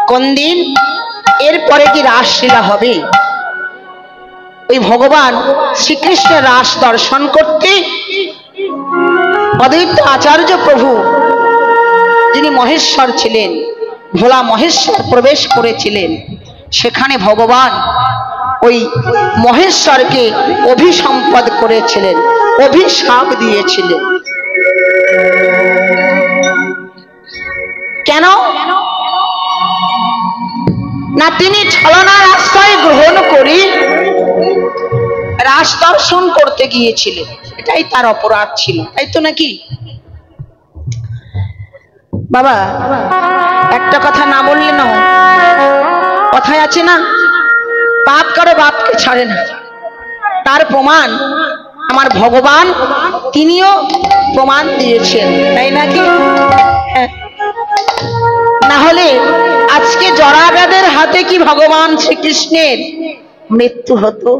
কোন দিন? এরপরে কি রাসলীলা হবে। ওই ভগবান শ্রীকৃষ্ণের রাস দর্শন করতে অদ্বৈত আচার্য প্রভু, যিনি মহেশ্বর ছিলেন, ভোলা মহেশ্বর প্রবেশ করেছিলেন। সেখানে ভগবান ওই মহেশ্বরকে অভিসম্পদ করেছিলেন, অভিশাপ দিয়েছিলেন। কেন না? তিনি ছলনার আশ্রয় গ্রহণ করে রাস দর্শন করতে গিয়েছিলেন, এটাই তার অপরাধ ছিল, তাই তো নাকি বাবা? একটা কথা না বললে না, কথায় আছে না, পাপ করে বাপকে ছাড়ে না। তার প্রমাণ আমার ভগবান, তিনিও প্রমাণ দিয়েছেন, তাই নাকি? না হলে আজকে জরাগাদের হাতে কি ভগবান শ্রীকৃষ্ণের মৃত্যু হতো?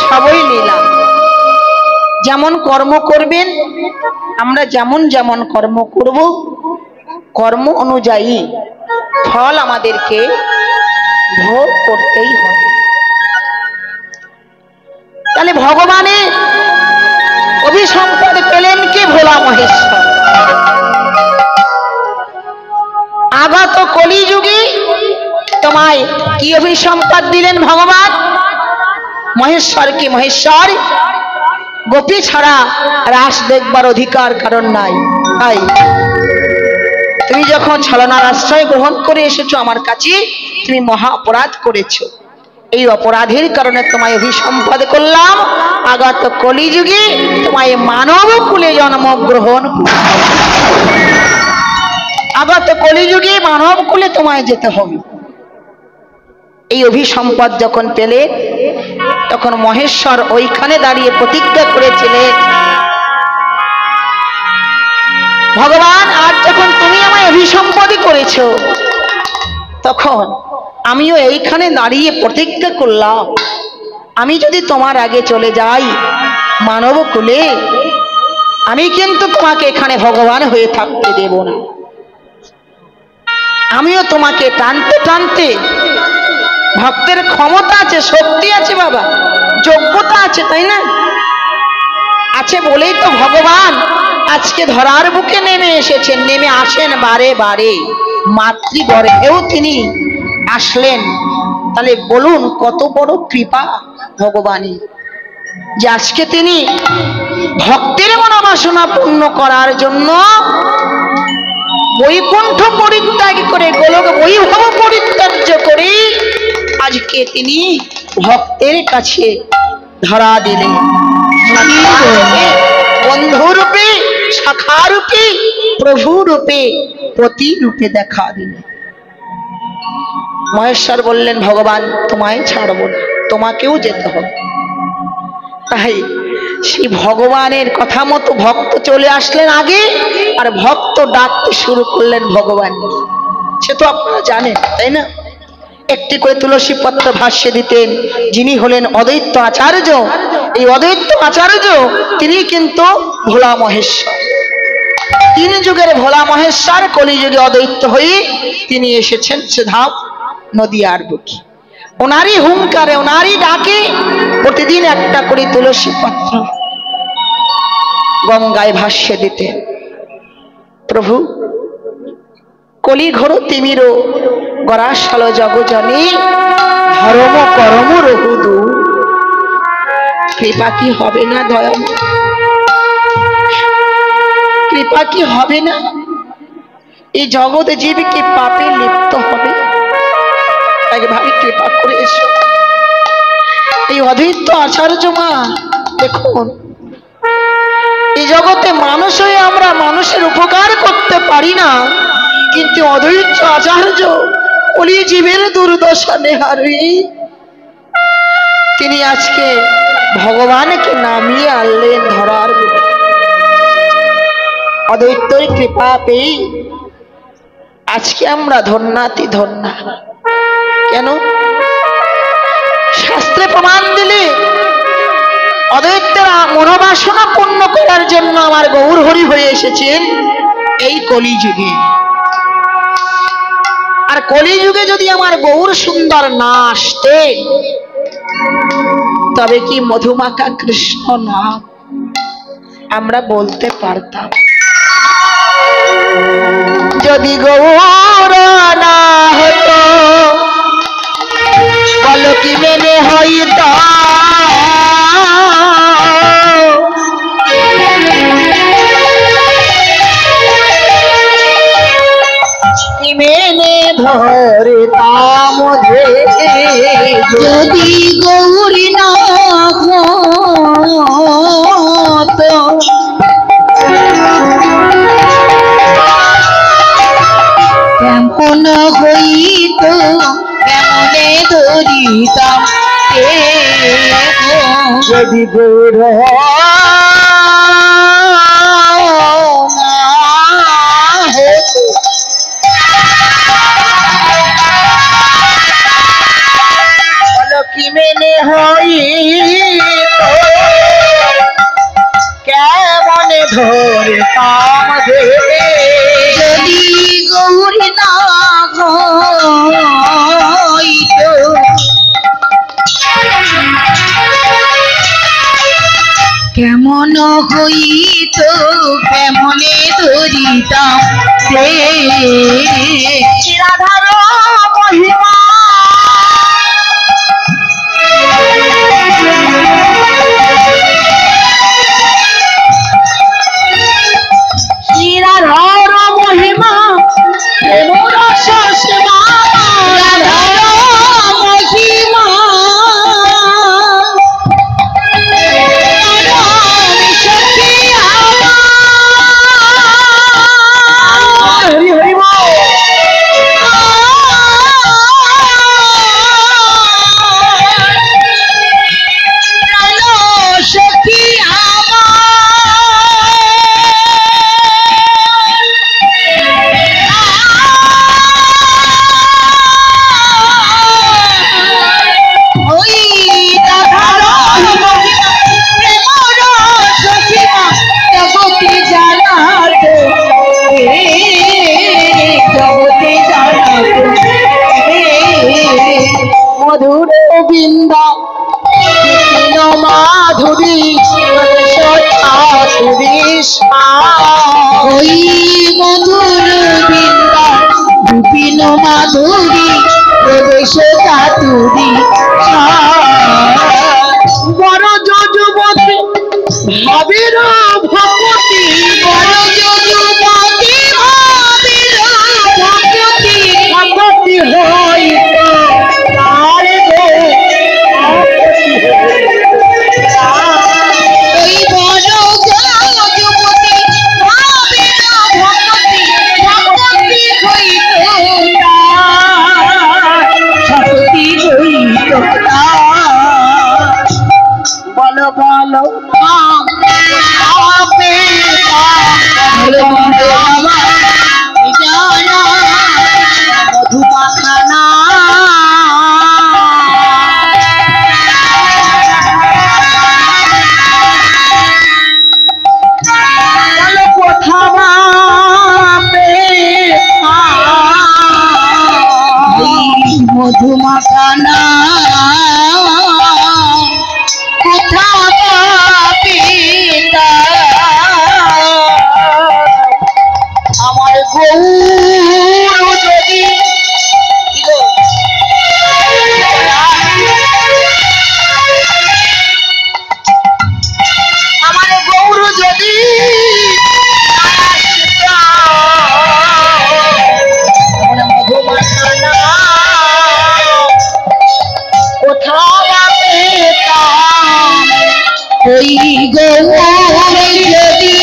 সবই লীলা। যেমন কর্ম করবেন, আমরা যেমন যেমন কর্ম করব, কর্ম অনুযায়ী ফল আমাদেরকে ভোগ করতেই হবে। তাহলে ভগবানের অভিসম্পদ পেলেন কে? ভোলা মহেশ্বর। আগত কলিযুগে তোমায় কি অভিসম্পদ দিলেন ভগবান? মহেশ্বরকে। মহেশ্বর গোপী ছাড়া রাস দেখবার অধিকার কারণ নাই। তাই তুমি যখন ছলনার আশ্রয় গ্রহণ করে এসেছো আমার কাছে, তুমি মহা অপরাধ করেছো। এই অপরাধের কারণে তোমায় অভিসম্পদ করলাম। আগত কলিযুগে তোমায় মানব কুলে জন্মগ্রহণ, আগত কলিযুগে মানব কুলে তোমায় যেতে হবে। এই অভিসম্পদ যখন পেলে, তখন মহেশ্বর ওইখানে দাঁড়িয়ে প্রতিজ্ঞা করেছিলেন, ভগবান আজ যখন তুমি আমায় অভিসম্পদই করেছো, তখন আমিও এইখানে দাঁড়িয়ে প্রতিজ্ঞা করলাম, আমি যদি তোমার আগে চলে যাই মানব কুলে, আমি কিন্তু তোমাকে এখানে ভগবান হয়ে থাকতে দেব না। আমিও তোমাকে টানতে টানতে, ভক্তের ক্ষমতা আছে, শক্তি আছে বাবা, যোগ্যতা আছে, তাই না? আছে বলেই তো ভগবান আজকে ধরার বুকে নেমে এসেছেন, নেমে আসেন বারে বারে। মাতৃগর্ভেও তিনি আসলেন। তাহলে বলুন কত বড় কৃপা ভগবানের, যে আজকে তিনি ভক্তের মনোবাসনা পূর্ণ করার জন্য বৈকুণ্ঠ পরিত্যাগ করে, গোলক বৈভব পরিত্যাজ্য করে আজকে তিনি ভক্তের কাছে ধরা দিলেন। বন্ধুরূপে, শাখারূপে, প্রভুরূপে, প্রতিরূপে দেখা দিলেন। মহেশ্বর বললেন, ভগবান তোমায় ছাড়ব না, তোমাকেও যেতে হবে। তাই সেই ভগবানের কথা মতো ভক্ত চলে আসলেন আগে, আর ভক্ত ডাকতে শুরু করলেন ভগবান। সে তো আপনারা জানেন, তাই না? একটি করে তুলসী পত্র ভাষ্যে দিতেন, যিনি হলেন অদ্বৈত আচার্য। এই অদ্বৈত আচার্য তিনি কিন্তু ভোলা মহেশ্বর। তিন যুগের ভোলা মহেশ্বর কলিযুগে অদ্বৈত হয়ে তিনি এসেছেন সুধাম নদীয়ার বুকে। ওনারই হুঙ্কারে, ওনারই ডাকে প্রতিদিন একটা করে তুলসী পত্র গঙ্গায় ভাষ্যে দিতেন। প্রভু কলি ঘোর তিমির গরাশাল জগজনে, ধর্ম করম রহুদু, কৃপা কি হবে না দয়া? কৃপা কি হবে না? এই জগৎ জীব কি পাপে লিপ্ত হবে? একবারে কৃপা করে এসো। এই অদ্বৈত আচার্য মা দেখুন, এই জগতে মানুষ হয়ে আমরা মানুষের উপকার করতে পারি না, কিন্তু অদ্বৈত আচার্য কলি জীবের দুর্দশা নেহারি তিনি আজকে ভগবানকে নামিয়ে আনলেন ধরার বুকে। অদ্বৈতের কৃপা পেয়ে আজকে আমরা ধন্যাতি ধন্যা। কেন? শাস্ত্রে প্রমাণ দিলে অদ্বৈতের মনোবাসনা পূর্ণ করার জন্য আমার গৌর হরি হয়ে এসেছেন এই কলিযুগে। আর কলিযুগে যদি আমার গৌর সুন্দর না আসতে, তবে কি মধুমাখা কৃষ্ণ নাম আমরা বলতে পারতাম? যদি গৌর না হতো, বলো কি মেনে হইতো? মেনে ধরতাম যদি গৌরী না হতো। কেমন হইত, কেমনে ধরিতাম যদি গৌর কি মেনে হইত, কেমন ধরতাম যদি গৌরী না হইত। কেমন হইত, কেমনে ধরিতাম রাধার মহিমা। রাধার মহিমা প্রেম রস সেবা, রাধার মহিমা হরি হরি বল। সখী মধুর বৃন্দা মাধুরী ওই মধুর বৃন্দা বিপিন মাধুরী প্রবেশ চাতুরী বড় যুবতী ভাবের ভগবতী, বড় যুবতী ভাবের ভগবতী, ভগবতী হইত বলো বলো মধুমাখানা কোথা মধুমাখানা কোথা পিতা আমার গৌর যদি আমার গৌর যদি মধুমাখানা কোথা পেতাম ওই গৌর যদি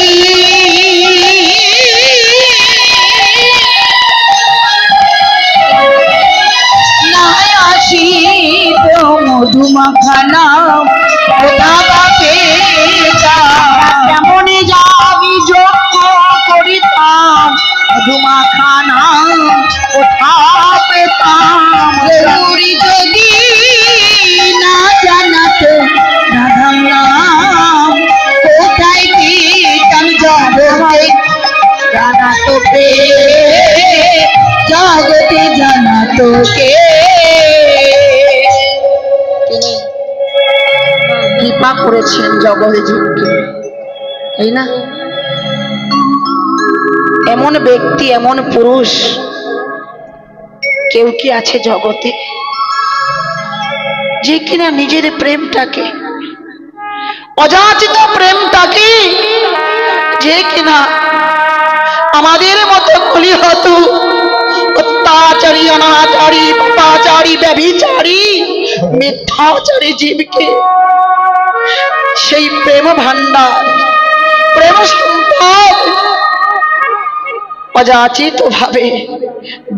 না আসিত মধুমাখানা কোথা পেতাম কেমনে যাবি যোগ্য করিতাম মধুমাখানা কোথা পেতাম গৌরী যদি না জানাতো রাধার নাম কোথায় পেতাম জগতে জানাতো জগতে জানা তোকে তিনি কৃপা করেছেন জগতে জীবকে, তাই না? এমন ব্যক্তি, এমন পুরুষ কেউ কি আছে জগতে যে কিনা নিজের প্রেমটাকে, অযাচিত প্রেমটাকে, যে কিনা আমাদের মতো কলিহত অত্যাচারী, অনাচারী, পাপাচারী, ব্যভিচারী, মিথ্যাচারী জীবকে সেই প্রেম ভান্ডার, প্রেম সম্পদ অযাচিত ভাবে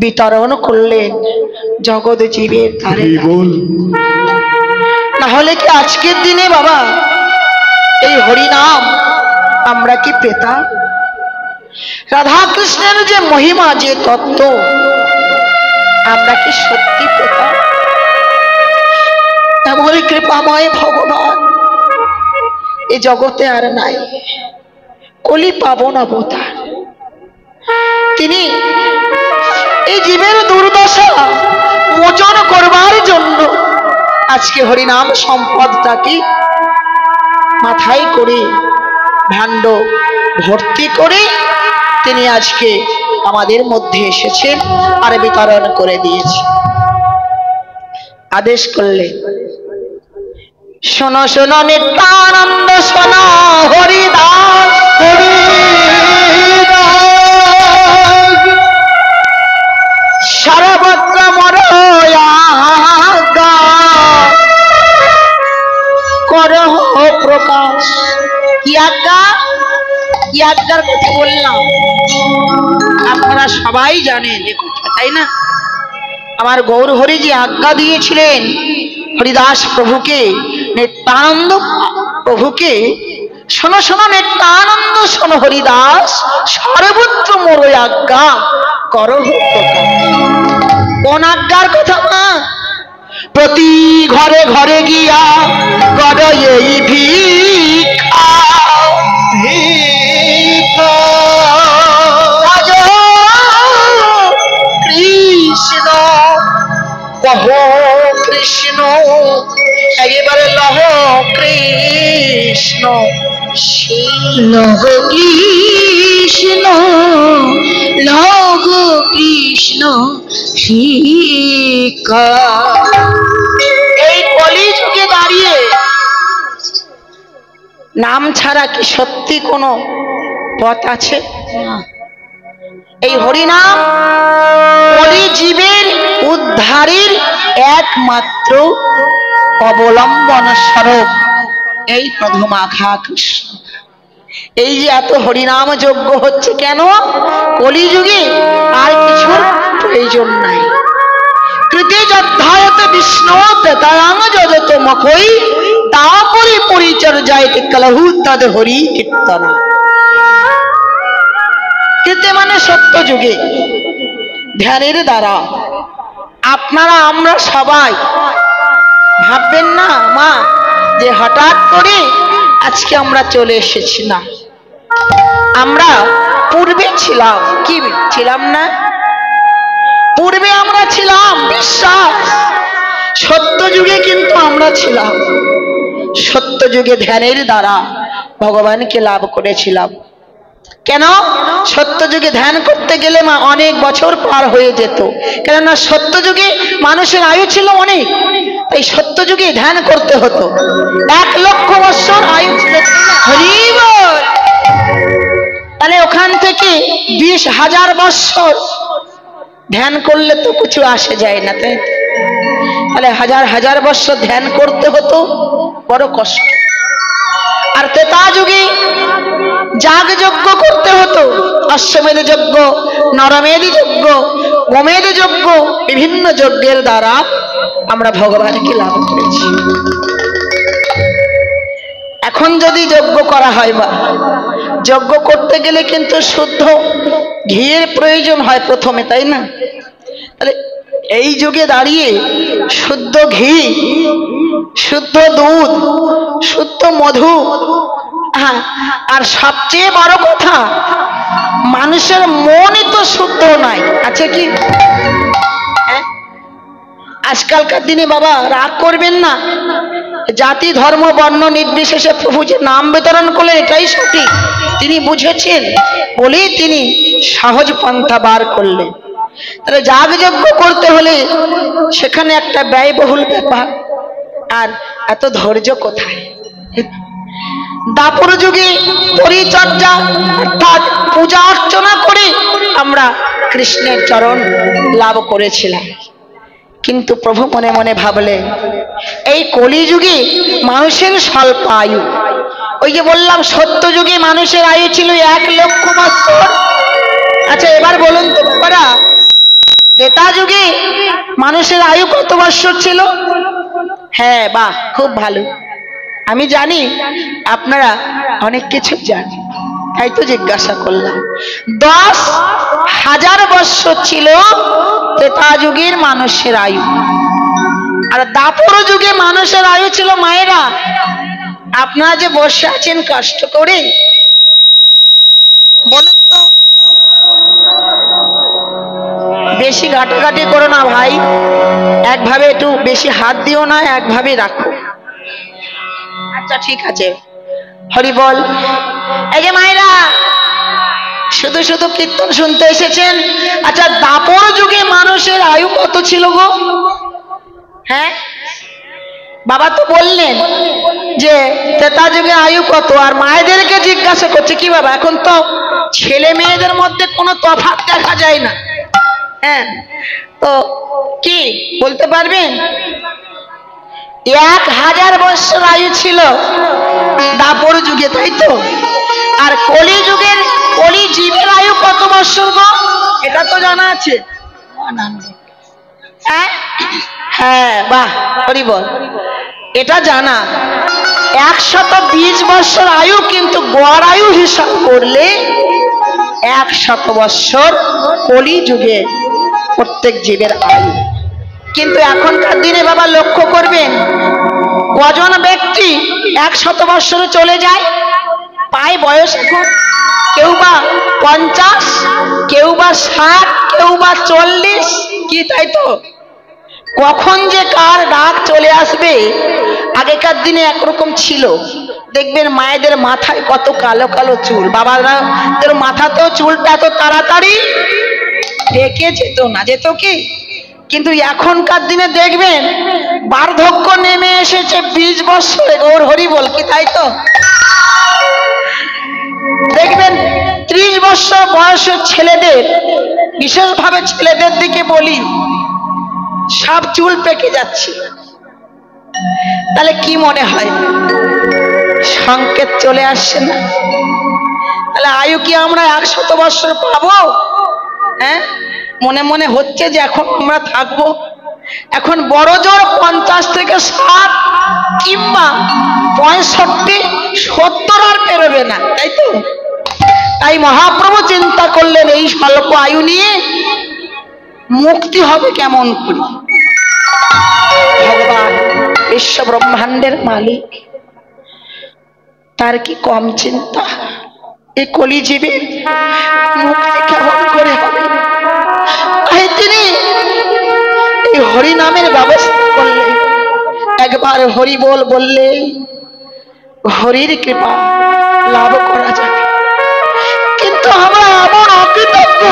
বিতরণ করলেন জগৎ জীবের ধারে। না হলে কি আজকের দিনে বাবা এই হরিনাম আমরা কি পেতাম? রাধা কৃষ্ণের যে মহিমা, যে তত্ত্ব আমরা কি সত্যি পেতাম? এমন কৃপাময় ভগবান এই জগতে আর নাই, কলি পাবন অবতার। তিনি এই জীবের দুর্দশা মোচন করবার জন্য আজকে হরিনাম সম্পদটাকে মাথায় করে, ভাণ্ড ভর্তি করে তিনি আজকে আমাদের মধ্যে এসেছেন আর বিতরণ করে দিয়েছে। আদেশ করলে, শোনো শোনো নিত্যানন্দ, শোনো হরিদাস, সর্বত্র মরয়াজ্ঞা করহ প্রকাশ। কি আজ্ঞা? কি আজ্ঞার কথা বললাম আপনারা সবাই জানেন এ কথা, তাই না? আমার গৌর হরি যে আজ্ঞা দিয়েছিলেন হরিদাস প্রভুকে, নিত্যানন্দ প্রভুকে, শোনো শোনো নিত্যানন্দ, শোনো হরিদাস, সর্বত্র মোর আজ্ঞা করহ প্রকাশ। কোন আজ্ঞার কথা? মা প্রতি ঘরে ঘরে গিয়া গড় এই ভিক্ষা, কৃষ্ণ কহ কৃষ্ণ, একেবারে লহ কৃষ্ণ, লহ কৃষ্ণ, লহ কৃষ্ণ শিক্ষা। এই কলিযুগে দাঁড়িয়ে নাম ছাড়া কি সত্যি কোনো পথ আছে? এই হরিনাম কলিজীবের উদ্ধারের একমাত্র অবলম্বন স্বরূপ এই প্রধুমাখা কৃষ্ণ। এই যে এত হরিনাম যজ্ঞ হচ্ছে কেন? কলিযুগে আর কিছুর প্রয়োজন নাই। কৃতে যদ্ধায়ত বিষ্ণু ত্রেতায়াং যজত মখৈ, তাপরে পরিচর্যায়তে কলহু তদ হরি কীর্তনা। কৃতে মানে সত্য যুগে ধ্যানের দ্বারা আপনারা আমরা সবাই ভাববেন না মা যে হঠাৎ করে আজকে আমরা চলে এসেছি, না। আমরা পূর্বে ছিলাম, কি ছিলাম না? পূর্বে আমরা ছিলাম বিশ্বাস, সত্য যুগে কিন্তু আমরা ছিলাম। সত্য যুগে ধ্যানের দ্বারা ভগবানকে লাভ করেছিলাম। কেন? সত্য যুগে ধ্যান করতে গেলে মা অনেক বছর পার হয়ে যেত, কেননা সত্য যুগে মানুষের আয়ু ছিল অনেক, তাই সত্য যুগে ধ্যান করতে হতো। 1 লক্ষ বছর আয়ু ছিল। তাহলে ওখান থেকে 20,000 বছর ধ্যান করলে তো কিছু আসে যায় না, তাই? তাহলে হাজার হাজার বছর ধ্যান করতে হতো, বড় কষ্ট। আর ত্রেতা যুগে যাগ যজ্ঞ করতে হতো, অশ্বমেধ যজ্ঞ, নরমেধ যজ্ঞ, গোমেধ যজ্ঞ, বিভিন্ন যজ্ঞের দ্বারা আমরা ভগবানকে লাভ করেছি। এখন যদি যজ্ঞ করা হয়, বা যজ্ঞ করতে গেলে কিন্তু শুদ্ধ ঘিয়ের প্রয়োজন হয় প্রথমে, তাই না? তাহলে এই যুগে দাঁড়িয়ে শুদ্ধ ঘি, শুদ্ধ দুধ, শুদ্ধ মধু, আর সবচেয়ে বড় কথা মানুষের মনই তো শুদ্ধ শব্দ নাই, আছে কি? আজকালকার দিনে বাবা রাগ করবেন না, জাতি ধর্ম বর্ণ নির্বিশেষে প্রভু যে নাম বিতরণ করলেন এটাই সঠিক, তিনি বুঝেছেন বলেই তিনি সহজ পন্থা বার করলেন। তাহলে যাগযজ্ঞ করতে হলে সেখানে একটা ব্যয়বহুল ব্যাপার, আর এত ধৈর্য কোথায়? দাপর যুগে পরিচর্যা অর্থাৎ পূজা অর্চনা করে আমরা কৃষ্ণের চরণ লাভ করেছিলাম, কিন্তু প্রভু মনে মনে ভাবলেন এই কলিযুগে মানুষের স্বল্প আয়ু। ওই যে বললাম সত্য যুগে মানুষের আয়ু ছিল 1,00,000 বৎসর। আচ্ছা এবার বলুন তো বাবারা, ত্রেতা যুগে মানুষের আয়ু কত বৎসর ছিল? হ্যাঁ বাহ, খুব ভালো। আমি জানি আপনারা অনেক কিছু জানেন, তাই তো জিজ্ঞাসা করলাম। 10,000 বৎসর ছিল ত্রেতা যুগের মানুষের আয়ু। আর দাপর যুগে মানুষের আয়ু ছিল, মায়েরা আপনারা যে বসে আছেন কষ্ট করে, বলুন তো, বেশি ঘাটাঘাটি করো না ভাই, একভাবে একটু বেশি হাত দিও না, একভাবে রাখো। আচ্ছা ঠিক আছে, হরি বল। এই যে মায়েরা শুধু শুধু কীর্তন শুনতে এসেছেন। আচ্ছা দাপর যুগে মানুষের আয়ু কত ছিল গো? হ্যাঁ বাবা তো বললেন যে ত্রেতা যুগে আয়ু কত, আর মায়েদেরকে জিজ্ঞাসা করছে কি বাবা, এখন তো ছেলে মেয়েদের মধ্যে কোনো তফাৎ দেখা যায় না, হ্যাঁ তো কি বলতে পারবেন? 1,000 বৎসর আয়ু ছিল দাপর যুগে, তাই তো? আর কলি যুগের কলি জীবের আয়ু কত বৎসর গো? এটা তো জানা আছে? হ্যাঁ বাহ, হরি বল, এটা জানা। 120 বৎসর আয়ু, কিন্তু গড় আয়ু হিসাব করলে 100 বৎসর কলি যুগে প্রত্যেক জীবের আয়ু। কিন্তু এখনকার দিনে বাবা লক্ষ্য করবেন, কজন ব্যক্তি 100 বৎসরে চলে যায়? পায় বয়স এখন কেউ বা 50, কেউ বা 60, কেউ বা 40, কি তাই তো? কখন যে কার ডাক চলে আসবে। আগেকার দিনে একরকম ছিল, দেখবেন মায়েদের মাথায় কত কালো কালো চুল, বাবাদের মাথাতেও চুলটা এত তাড়াতাড়ি ঢেকে যেত না, যেত কি? কিন্তু এখনকার দিনে দেখবেন বার্ধক্য নেমে এসেছে 20 বৎসরে, গৌর হরি বল, কি তাই তো? দেখবেন 30 বৎসর বয়সের ছেলেদের, বিশেষভাবে ছেলেদের দিকে বলি, সব চুল পেকে যাচ্ছে। তাহলে কি মনে হয় সংকেত চলে আসছে না? তাহলে আয়ু কি আমরা 100 বৎসর পাবো? হ্যাঁ মনে মনে হচ্ছে যে এখন আমরা থাকবো, এখন বড় জোর 50 থেকে 60 কিংবা 65, 70 আর পেরোবে না, তাই তো? তাই মহাপ্রভু চিন্তা করলেন এই স্বল্প আয়ু নিয়ে মুক্তি হবে কেমন করে। ভগবান বিশ্ব ব্রহ্মাণ্ডের মালিক, তার কি কম চিন্তা এই কলিজীবের মুক্তি কেমন করে হবে? তিনি এই হরি নামের ব্যবস্থা করলেন। একবার হরি বল বললে হরির কৃপা লাভ করা যাবে, কিন্তু আমরা এমন অকৃতজ্ঞ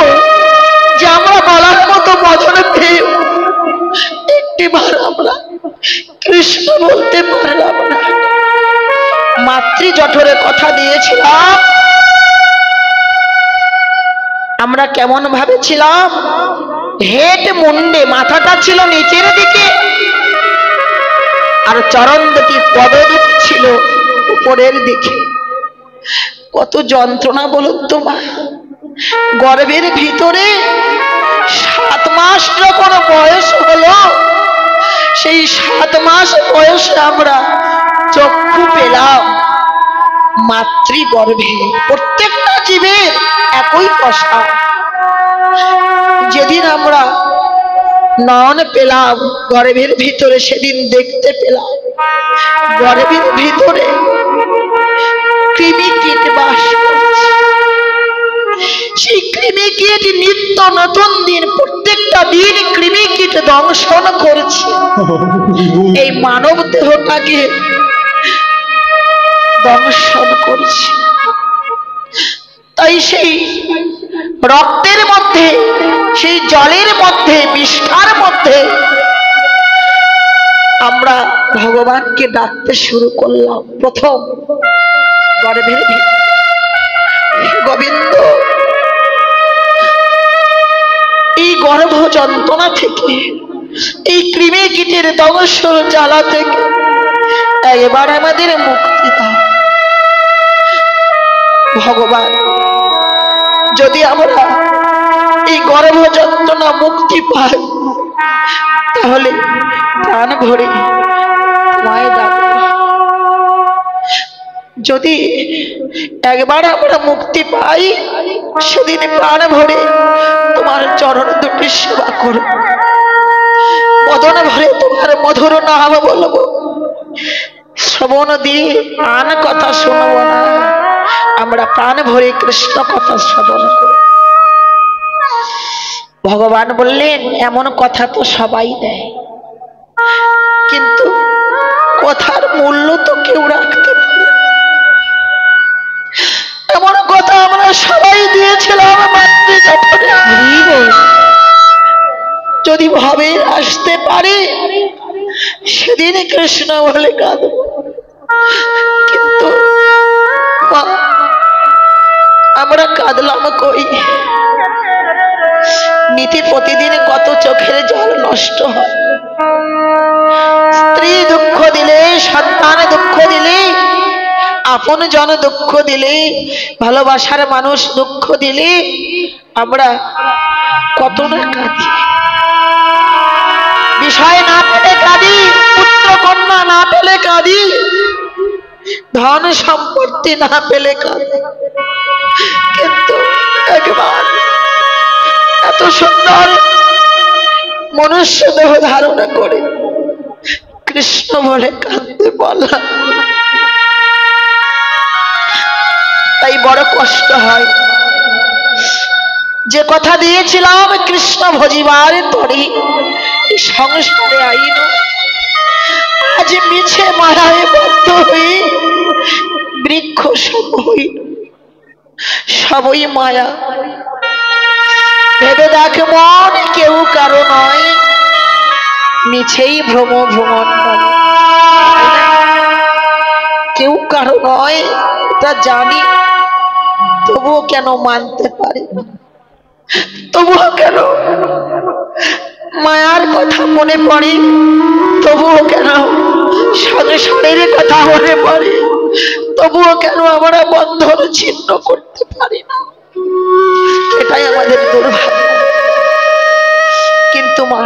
যে আমরা বলার মতো বচন পেয়ে একটিবার আমরা কৃষ্ণ বলতে পারলাম না। মাতৃ জঠরে কথা দিয়েছিলাম, আমরা কেমন ভাবে ছিলাম, হেড মুন্ডে, মাথাটা ছিল নিচের দিকে, আর চরণ দুটি পদ দুটি ছিল উপরের দিকে। কত যন্ত্রণা বলুন তো মা। গর্ভের ভিতরে 7 মাস যখন বয়স হলো, সেই 7 মাস বয়সে আমরা চক্ষু পেলাম মাতৃগর্ভে। প্রত্যেকটা জীবের একই দশা। যেদিন আমরা নয়ন পেলাম গর্ভের ভিতরে, সেদিন দেখতে পেলাম গর্ভের ভিতরে কৃমি কীট বাস করছে। সেই কৃমিকীট নিত্য নতুন দিন, প্রত্যেকটা দিন কৃমিকীট দংশন করছে এই মানব দেহটাকে দংশন করছে। তাই সেই রক্তের মধ্যে, সেই জলের মধ্যে, বিষ্ঠার মধ্যে আমরা ভগবানকে ডাকতে শুরু করলাম। প্রথম গর্ভের গোবিন্দ, এই গর্ভ যন্ত্রণা থেকে, এই কৃমিকীটের দংশন জ্বালা থেকে একবার আমাদের মুক্তি দাও ভগবান। যদি আমরা এই গর্ভ যন্ত্রণা মুক্তি পাই, তাহলে প্রাণ ভরে তোমায় ডাকব। যদি একবার আমরা মুক্তি পাই, সেদিন প্রাণ ভরে তোমার চরণ দুটি সেবা করব, মদন ভরে তোমার মধুর নাম বলবো, শ্রবণ দিয়ে প্রাণ কথা শুনবো না, আমরা প্রাণ ভরে কৃষ্ণ কথা শ্রবণ করব। ভগবান বললেন, এমন কথা তো সবাই দেয়, কিন্তু কথার মূল্য তো কেউ রাখতে পারে। এমন কথা আমরা সবাই দিয়েছিলাম, যদি ভাবে আসতে পারে সেদিন কৃষ্ণ বলে কাঁদব। কিন্তু আমরা কাঁদলাম কই? নীতি প্রতিদিন কত চোখের জল নষ্ট হয়। স্ত্রী দুঃখ দিলে, সন্তান দুঃখ দিলে, আপন জন দুঃখ দিলে, ভালোবাসার মানুষ দুঃখ দিলে আমরা কত না কাঁদি। বিষয় না পেলে কাঁদি, পুত্র কন্যা না পেলে কাঁদি, ধন সম্পত্তি না পেলে কাঁদি। কিন্তু একবার এত সুন্দর মনুষ্য দেহ ধারণা করে কৃষ্ণ বলে কাঁদতে বললাম, তাই বড় কষ্ট হয়। যে কথা দিয়েছিলাম কৃষ্ণ ভজিবার তরে এই সংসারে আইন, আজ মিছে মায়ায় বদ্ধ হয়ে বৃক্ষ সব হইল। সবই মায়া। ভেবে দেখ মন, কেউ কারো নয়, মিছেই ভ্রম ভ্রমণ্ডল। কেউ কারো নয় তা জানি, তবুও কেন মানতে পারি না? তবুও কেন মায়ার কথা মনে পড়ে? তবুও কেন সংসারের কথা মনে পড়ে? তবুও কেন আমরা বন্ধন ছিন্ন করতে পারি না? এটাই আমাদের দুর্ভাগ্য। কিন্তু মা,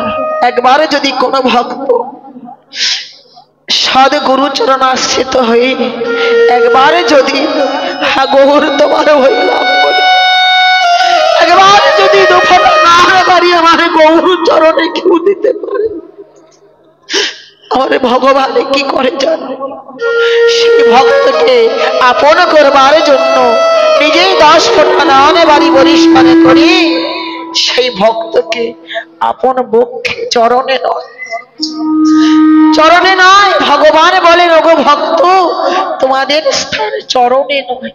একবারে যদি কোনো ভক্ত সদ গুরুচরণ আশ্রিত হয়ে একবারে যদি গৌর তোমার হইলাম বলে, একবারে যদি দুফটা না পারি আমার গৌর চরণে কেউ দিতে পারে, আমার ভগবান কি করে জানে? সেই ভক্তকে আপন করবার জন্য নিজেই 10 ফোঁটা নামে বাড়ি বরিষ্কার করি, সেই ভক্তকে আপন বক্ষে, চরণে নয়, চরণে নয়। ভগবান বলেন, ওগো ভক্ত, তোমাদের স্থান চরণে নয়,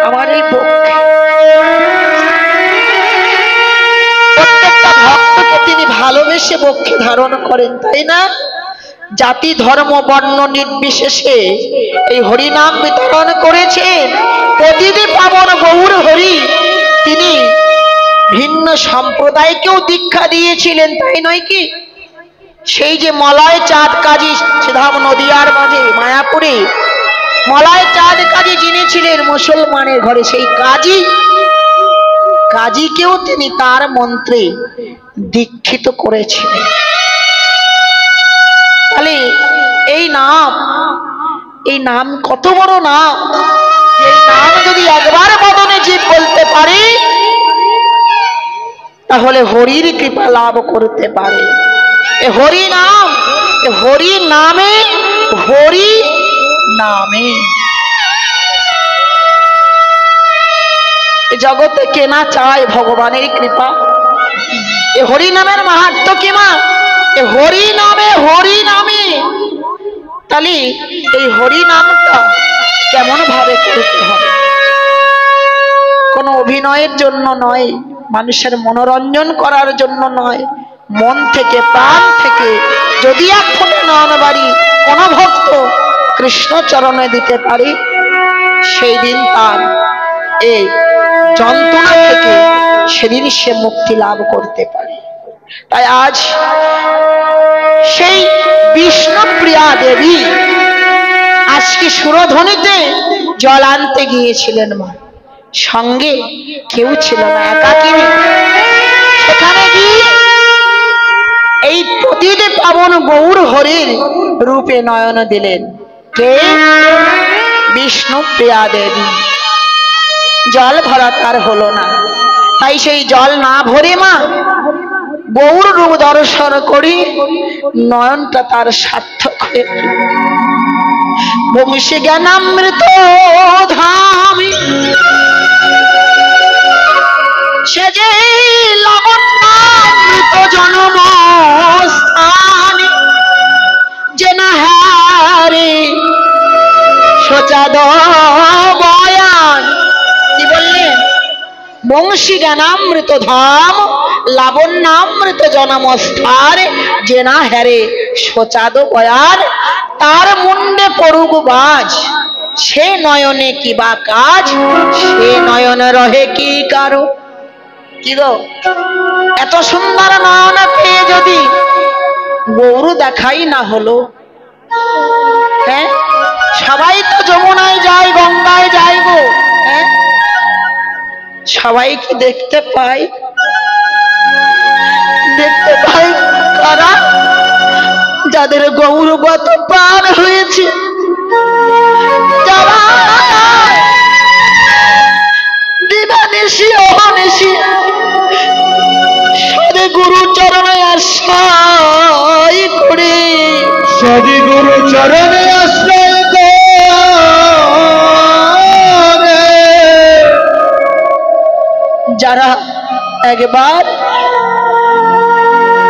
আমার এই বক্ষে। প্রত্যেকটা ভক্তকে তিনি ভালোবেসে বক্ষে ধারণ করেন, তাই না? জাতি ধর্ম বর্ণ নির্বিশেষে এই হরিনাম বিতরণ করেছেন। প্রতিটি পাবন গৌর হরি তিনি ভিন্ন সম্প্রদায়কেও দীক্ষা দিয়েছিলেন, তাই নয় কি? সেই যে মলয় চাঁদ কাজী, সিধাম নদিয়ার মাঝে মায়াপুরে মলয় চাঁদ কাজী যিনি ছিলেন মুসলমানের ঘরে, সেই কাজীকেও তিনি তার মন্ত্রে দীক্ষিত করেছিলেন। তাহলে এই নাম কত বড় নাম! এই নাম যদি একবার বদনে জীব বলতে পারে, তাহলে হরির কৃপা লাভ করতে পারে। হরি নাম, হরি নামে, হরি নামে। জগতে কেনা চায় ভগবানের কৃপা। এ হরি নামের মাহাত্ম্য কি মা? এ হরি নামে তাহলে এই হরি নামটা কেমন ভাবে করতে হবে? কোনো অভিনয়ের জন্য নয়, মানুষের মনোরঞ্জন করার জন্য নয়, মন থেকে প্রাণ থেকে যদি এক ফোঁটা নয়ন বাড়ি কোন ভক্ত কৃষ্ণ চরণে দিতে পারে, সেই দিন তার এই যন্ত্রণা থেকে সেদিন সে মুক্তি লাভ করতে পারে। তাই আজ সেই বিষ্ণুপ্রিয়া দেবী আজকে সুরধ্বনিতে জল আনতে গিয়েছিলেন মা, সঙ্গে কেউ ছিল না, একাকিনী। সেখানে গিয়ে এই পতিত পাবন গৌর হরির রূপে নয়ন দিলেন কে? বিষ্ণুপ্রিয়া দেবী। জল ভরা তার হলো না, তাই সেই জল না ভরে মা গৌর রূপ দর্শন করি নয়নটা তার সার্থক হয়ে বংশী জ্ঞানামৃত ধামী সে যে লাবণ্যামৃত জন্মস্থানে যে না হারে সচাদ বয়ান। কি বললেন? বংশী জ্ঞানামৃত ধাম লাবণ্যামৃত জন্মস্থান যে না হারে সচাদ বয়ান। তার মুন্ডে পড়ুক বাজ সে নয়নে কি বা কাজ, সে নয়ন রহে কি কারো। কি গো, এত সুন্দর নয়ন পেয়ে যদি গৌর দেখাই না হলো? হ্যাঁ, সবাই তো যমুনায় যায়, গঙ্গায় যায় গো, হ্যাঁ, সবাই কি দেখতে পায়? দেখতে পায় কারা? যাদের গৌরগত প্রাণ হয়েছে, যারা দিবানিশি অহনিশি সদে গুরু চরণে আশ্রয় করে, সদে গুরু চরণে আশ্রয় করে, যারা একবার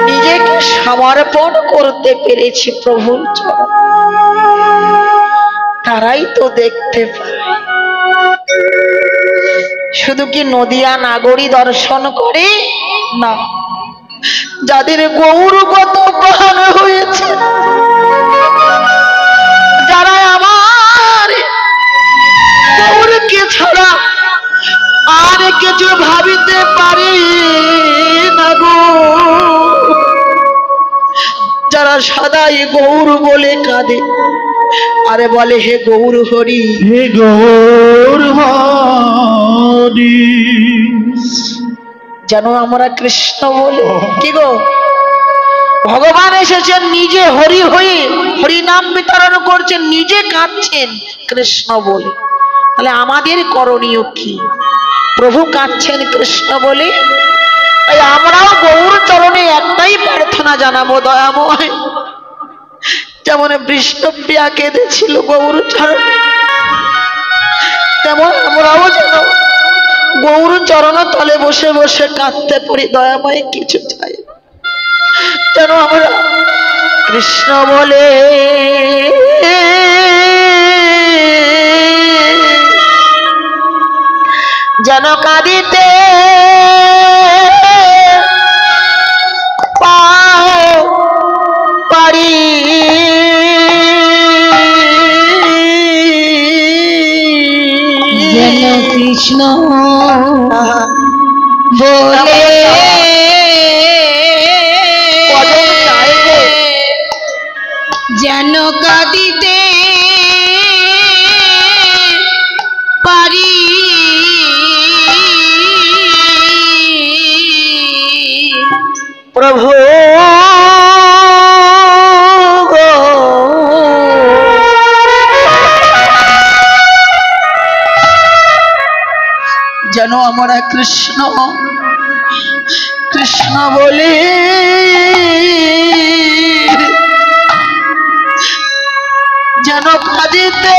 নিজেকে সমর্পণ করতে পেরেছি প্রভুর চরণ, তারাই তো দেখতে পায়। শুধু কি নদিয়া নাগরী দর্শন করে না, যাদের গৌরগত প্রাণ হয়েছে, যারা আমার গৌরকে ছাড়া আর কিছু ভাবিতে পারে না গো, যারা সদাই গৌর বলে কাঁদে, আরে বলে হে গৌর হরি, হে গৌর হরি, যেন আমরা কৃষ্ণ বলে। কি গো, ভগবান এসেছেন নিজে হরি হয়ে হরি নাম বিতরণ করছেন, নিজে কাঁদছেন কৃষ্ণ বলে। তাহলে আমাদের করণীয় কি? প্রভু কাঁদছেন কৃষ্ণ বলে, তাই আমরাও গৌর চরণে একটাই প্রার্থনা জানাবো, দয়াময় যেমন বিষ্ণুপ্রিয়া কেঁদেছিল গৌর চরণে, তেমন আমরাও যেন গৌর চরণ তলে বসে বসে কাঁদতে পারি। দয়াময় কিছু চাই যেন আমরা কৃষ্ণ বলে যেন কাঁদিতে পারি। যেন কৃষ্ণ বলে যেন কাঁদিতে পারি। প্রভু যেন আমরা কৃষ্ণ কৃষ্ণ বলে যেন কাঁদিতে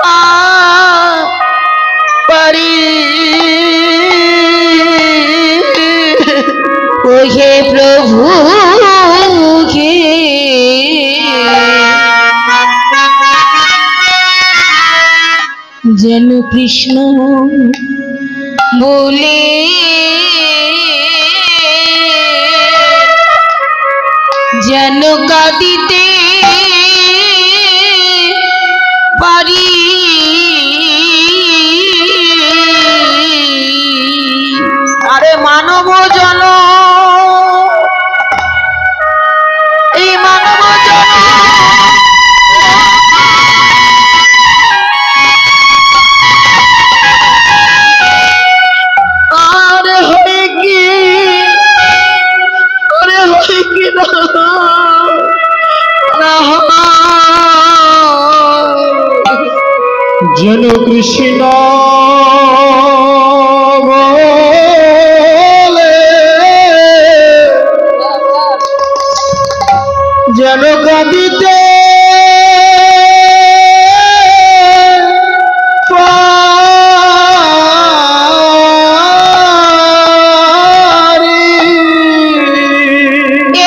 পারি। পারি। ওহে প্রভু হে যেন কৃষ্ণ বলে যেন কাঁদিতে পারি। আরে মানব জন, এই মানব জন আরে হয় কি, আরে হয় কি না না হয়। যেন কৃষ্ণ বলে যেন কাঁদিতে পারি।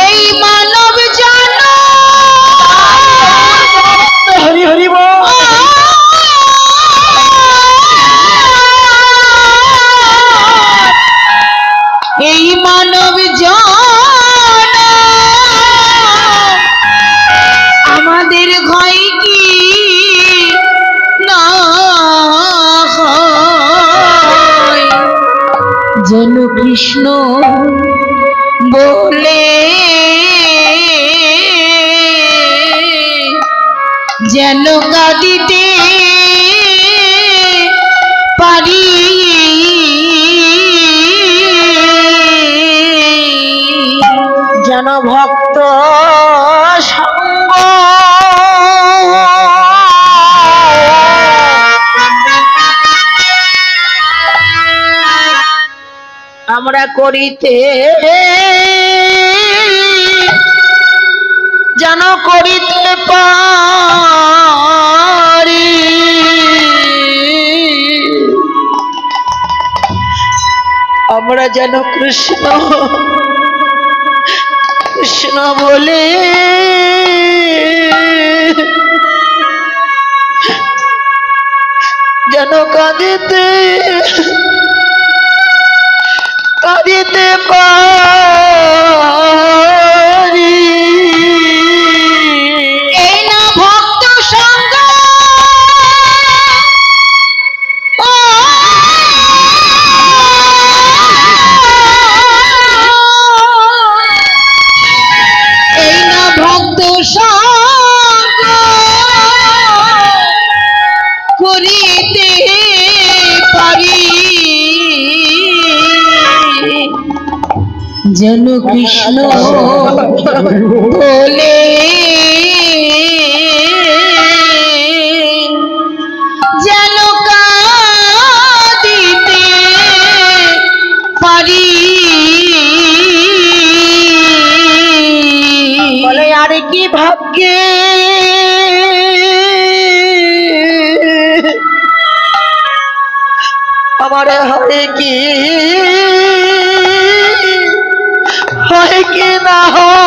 এই মানব জন হরি হরি বল। এই মানব জন আমাদের ঘয় কি না হয়। যেন কৃষ্ণ বলে যেন কাঁদিতে পারি। যেন ভক্ত সঙ্গ আমরা করিতে, যেন করিতে পারি। আমরা যেন কৃষ্ণ কৃষ্ণ বলে যেন কাঁদিতে কাঁদিতে পারি। এই না ভক্ত সঙ্গ এই না ভক্ত সঙ্গ করিতে পারি। যেন কৃষ্ণ বলে যেন কাঁদিতে পারি। বলে আর কি ভাগ্যে আমার হয় কি, হয় কি না হয়।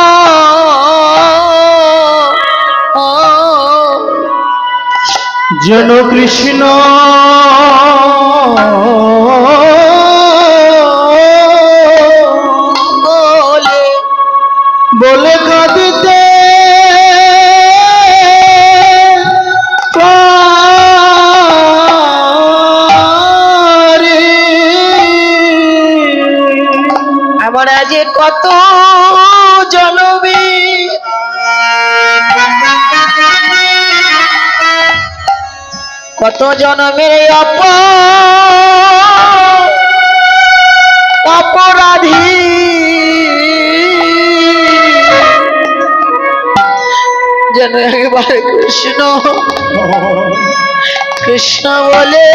যেন কৃষ্ণ বলে বলে কাঁদিতে পারি। আমরা যে কত জনমে কত জনমের অপরাধী যেন একবার কৃষ্ণ কৃষ্ণ বলে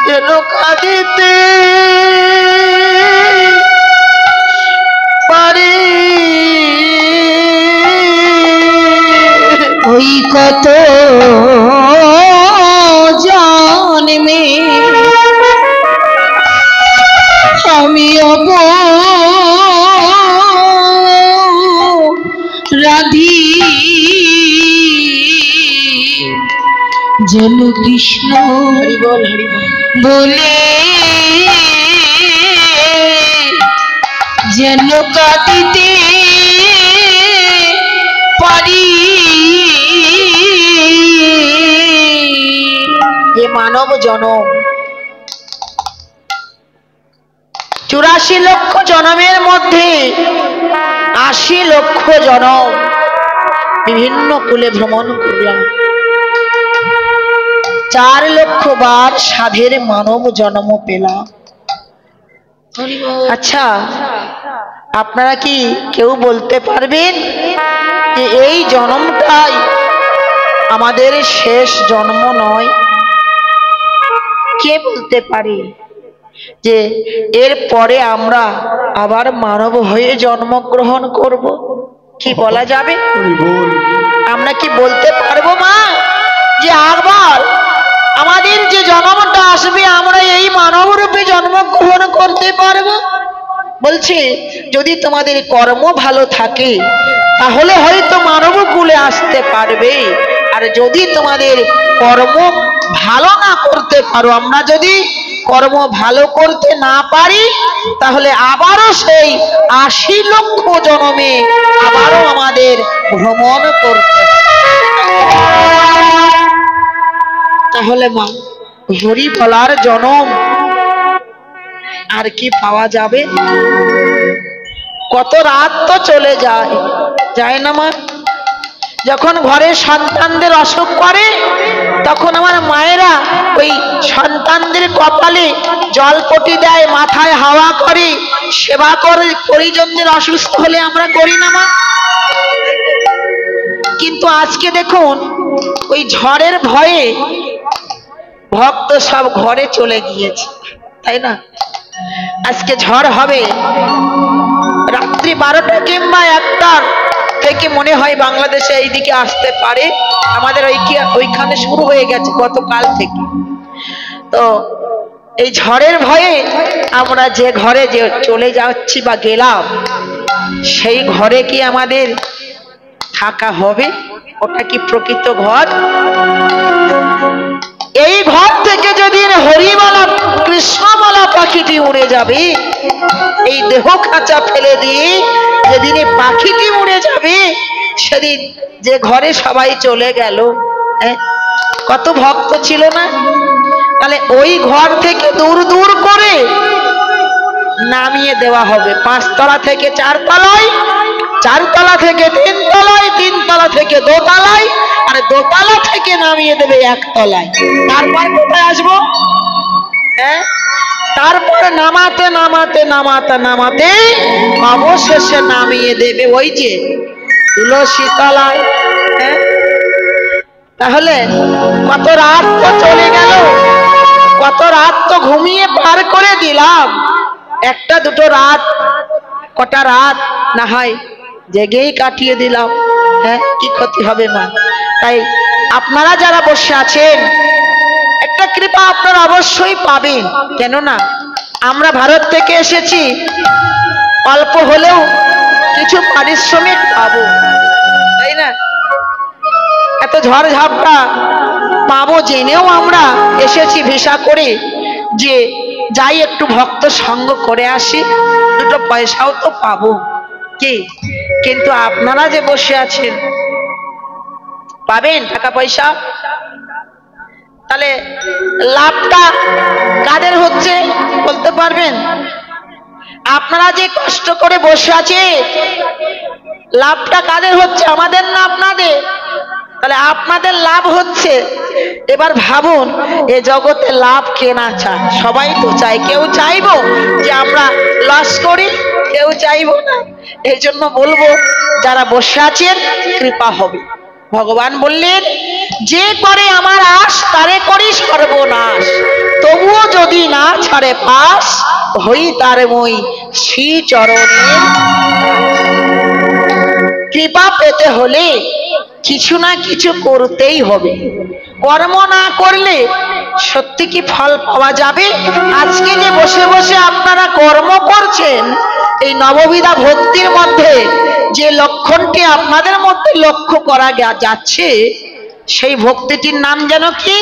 যেন কাঁদিতে পারি। ওই কত যেন কৃষ্ণ হরি বল হরি বল। বলে যেন কাঁদিতে পারি এ মানব জনম 84 লক্ষ জনমের মধ্যে 80 লক্ষ জনম বিভিন্ন কুলে ভ্রমণ করলাম, 4 লক্ষ বার সাধের মানব জন্ম পেলাম। আচ্ছা, আপনারা কি কেউ বলতে পারবেন যে এই জন্মটাই আমাদের শেষ জন্ম নয়? কে বলতে পারে যে এর পরে আমরা আবার মানব হয়ে জন্মগ্রহণ করব? কি বলা যাবে? আমরা কি বলতে পারবো মা যে আবার আমাদের যে জন্মটা আসবে আমরা এই মানব রূপে জন্মগ্রহণ করতে পারবো? বলছে যদি তোমাদের কর্ম ভালো থাকে তাহলে হয়তো মানব কুলে আসতে পারবে, আর যদি তোমাদের কর্ম ভালো না করতে পারো, আমরা যদি কর্ম ভালো করতে না পারি, তাহলে আবারও সেই 80 লক্ষ জন্মে আবারও আমাদের ভ্রমণ করতে হবে। তাহলে মা হরি বলার জনম আর কি পাওয়া যাবে? কত রাত তো চলে যায়, যায় না মা? যখন ঘরে সন্তানদের অসুখ করে তখন আমার মায়েরা ওই সন্তানদের কপালে জলপটি দেয়, মাথায় হাওয়া করে, সেবা করে। পরিজনদের অসুস্থ হলে আমরা করি না মা? কিন্তু আজকে দেখুন ওই ঝড়ের ভয়ে ভক্ত সব ঘরে চলে গিয়েছে, তাই না? আজকে ঝড় হবে রাত্রি 12টা কিংবা 1টার থেকে মনে হয় বাংলাদেশে এইদিকে আসতে পারে। আমাদের ওইখানে শুরু হয়ে গেছে গতকাল থেকে। তো এই ঝড়ের ভয়ে আমরা যে ঘরে যে চলে যাচ্ছি বা গেলাম, সেই ঘরে কি আমাদের থাকা হবে? ওটা কি প্রকৃত ঘর? এই ঘর থেকে যেদিন হরিমালা কৃষ্ণমালা পাখিটি উড়ে যাবে, এই দেহ খাঁচা ফেলে দিয়ে যেদিন পাখিটি উড়ে যাবে, সেদিন যে ঘরে সবাই চলে গেল, কত ভক্ত ছিল না? তাহলে ওই ঘর থেকে দূর দূর করে নামিয়ে দেওয়া হবে 5 তলা থেকে 4 তলায়, 4 তলা থেকে 3 তলায়, 3 তলা থেকে 2 তলায়, আর 2 তলা থেকে নামিয়ে দেবে 1 তলায়। তারপর কোথায় আসবো? তারপরে নামাতে নামাতে নামাতে নামাতে অবশেষে নামিয়ে দেবে ওই যে তুলসী তলায়। তাহলে কত রাত তো চলে গেল, কত রাত তো ঘুমিয়ে পার করে দিলাম। 1টা 2টো রাত, কটা রাত না হয় জেগেই কাটিয়ে দিলাম। কি ক্ষতি হবে মা? তাই আপনারা যারা বসে আছেন একটা কৃপা আপনারা অবশ্যই পাবেন। কেননা আমরা ভারত থেকে এসেছি, অল্প হলেও কিছু পারিশ্রমিক পাবো, তাই না? এত ঝড় ঝাপটা পাবো জেনেও আমরা এসেছি ভিসা করে, যে যাই একটু ভক্ত সঙ্গ করে আসি, 2টো পয়সাও তো পাবো কি? কিন্তু আপনারা যে বসে আছেন পাবেন টাকা পয়সা? তাহলে লাভটা কাদের হচ্ছে বলতে পারবেন? আপনারা যে কষ্ট করে বসে আছে, লাভটা কাদের হচ্ছে? আমাদের না আপনাদের? তাহলে আপনাদের লাভ হচ্ছে। এবার ভাবুন, এ জগতে লাভ কে না চায়? সবাই তো চায়। কেউ চাইবো যে আমরা লস করি? কেউ চাইবো না। এই জন্য বলবো যারা বসে আছেন কৃপা হবে। ভগবান বললেন যে করে আমার আশ তারে করি সর্বনাশ, তবুও যদি না ছাড়ে পাশ, হই তার মই শ্রী চরণে। কৃপা পেতে হলে কিছু না কিছু করতেই হবে। কর্ম না করলে সত্যি কি ফল পাওয়া যাবে? আজকে যে বসে বসে আপনারা কর্ম করছেন, এই নববিধা ভক্তির মধ্যে যে লক্ষণটি আপনাদের মধ্যে লক্ষ্য করা যাচ্ছে, সেই ভক্তিটির নাম যেন কি?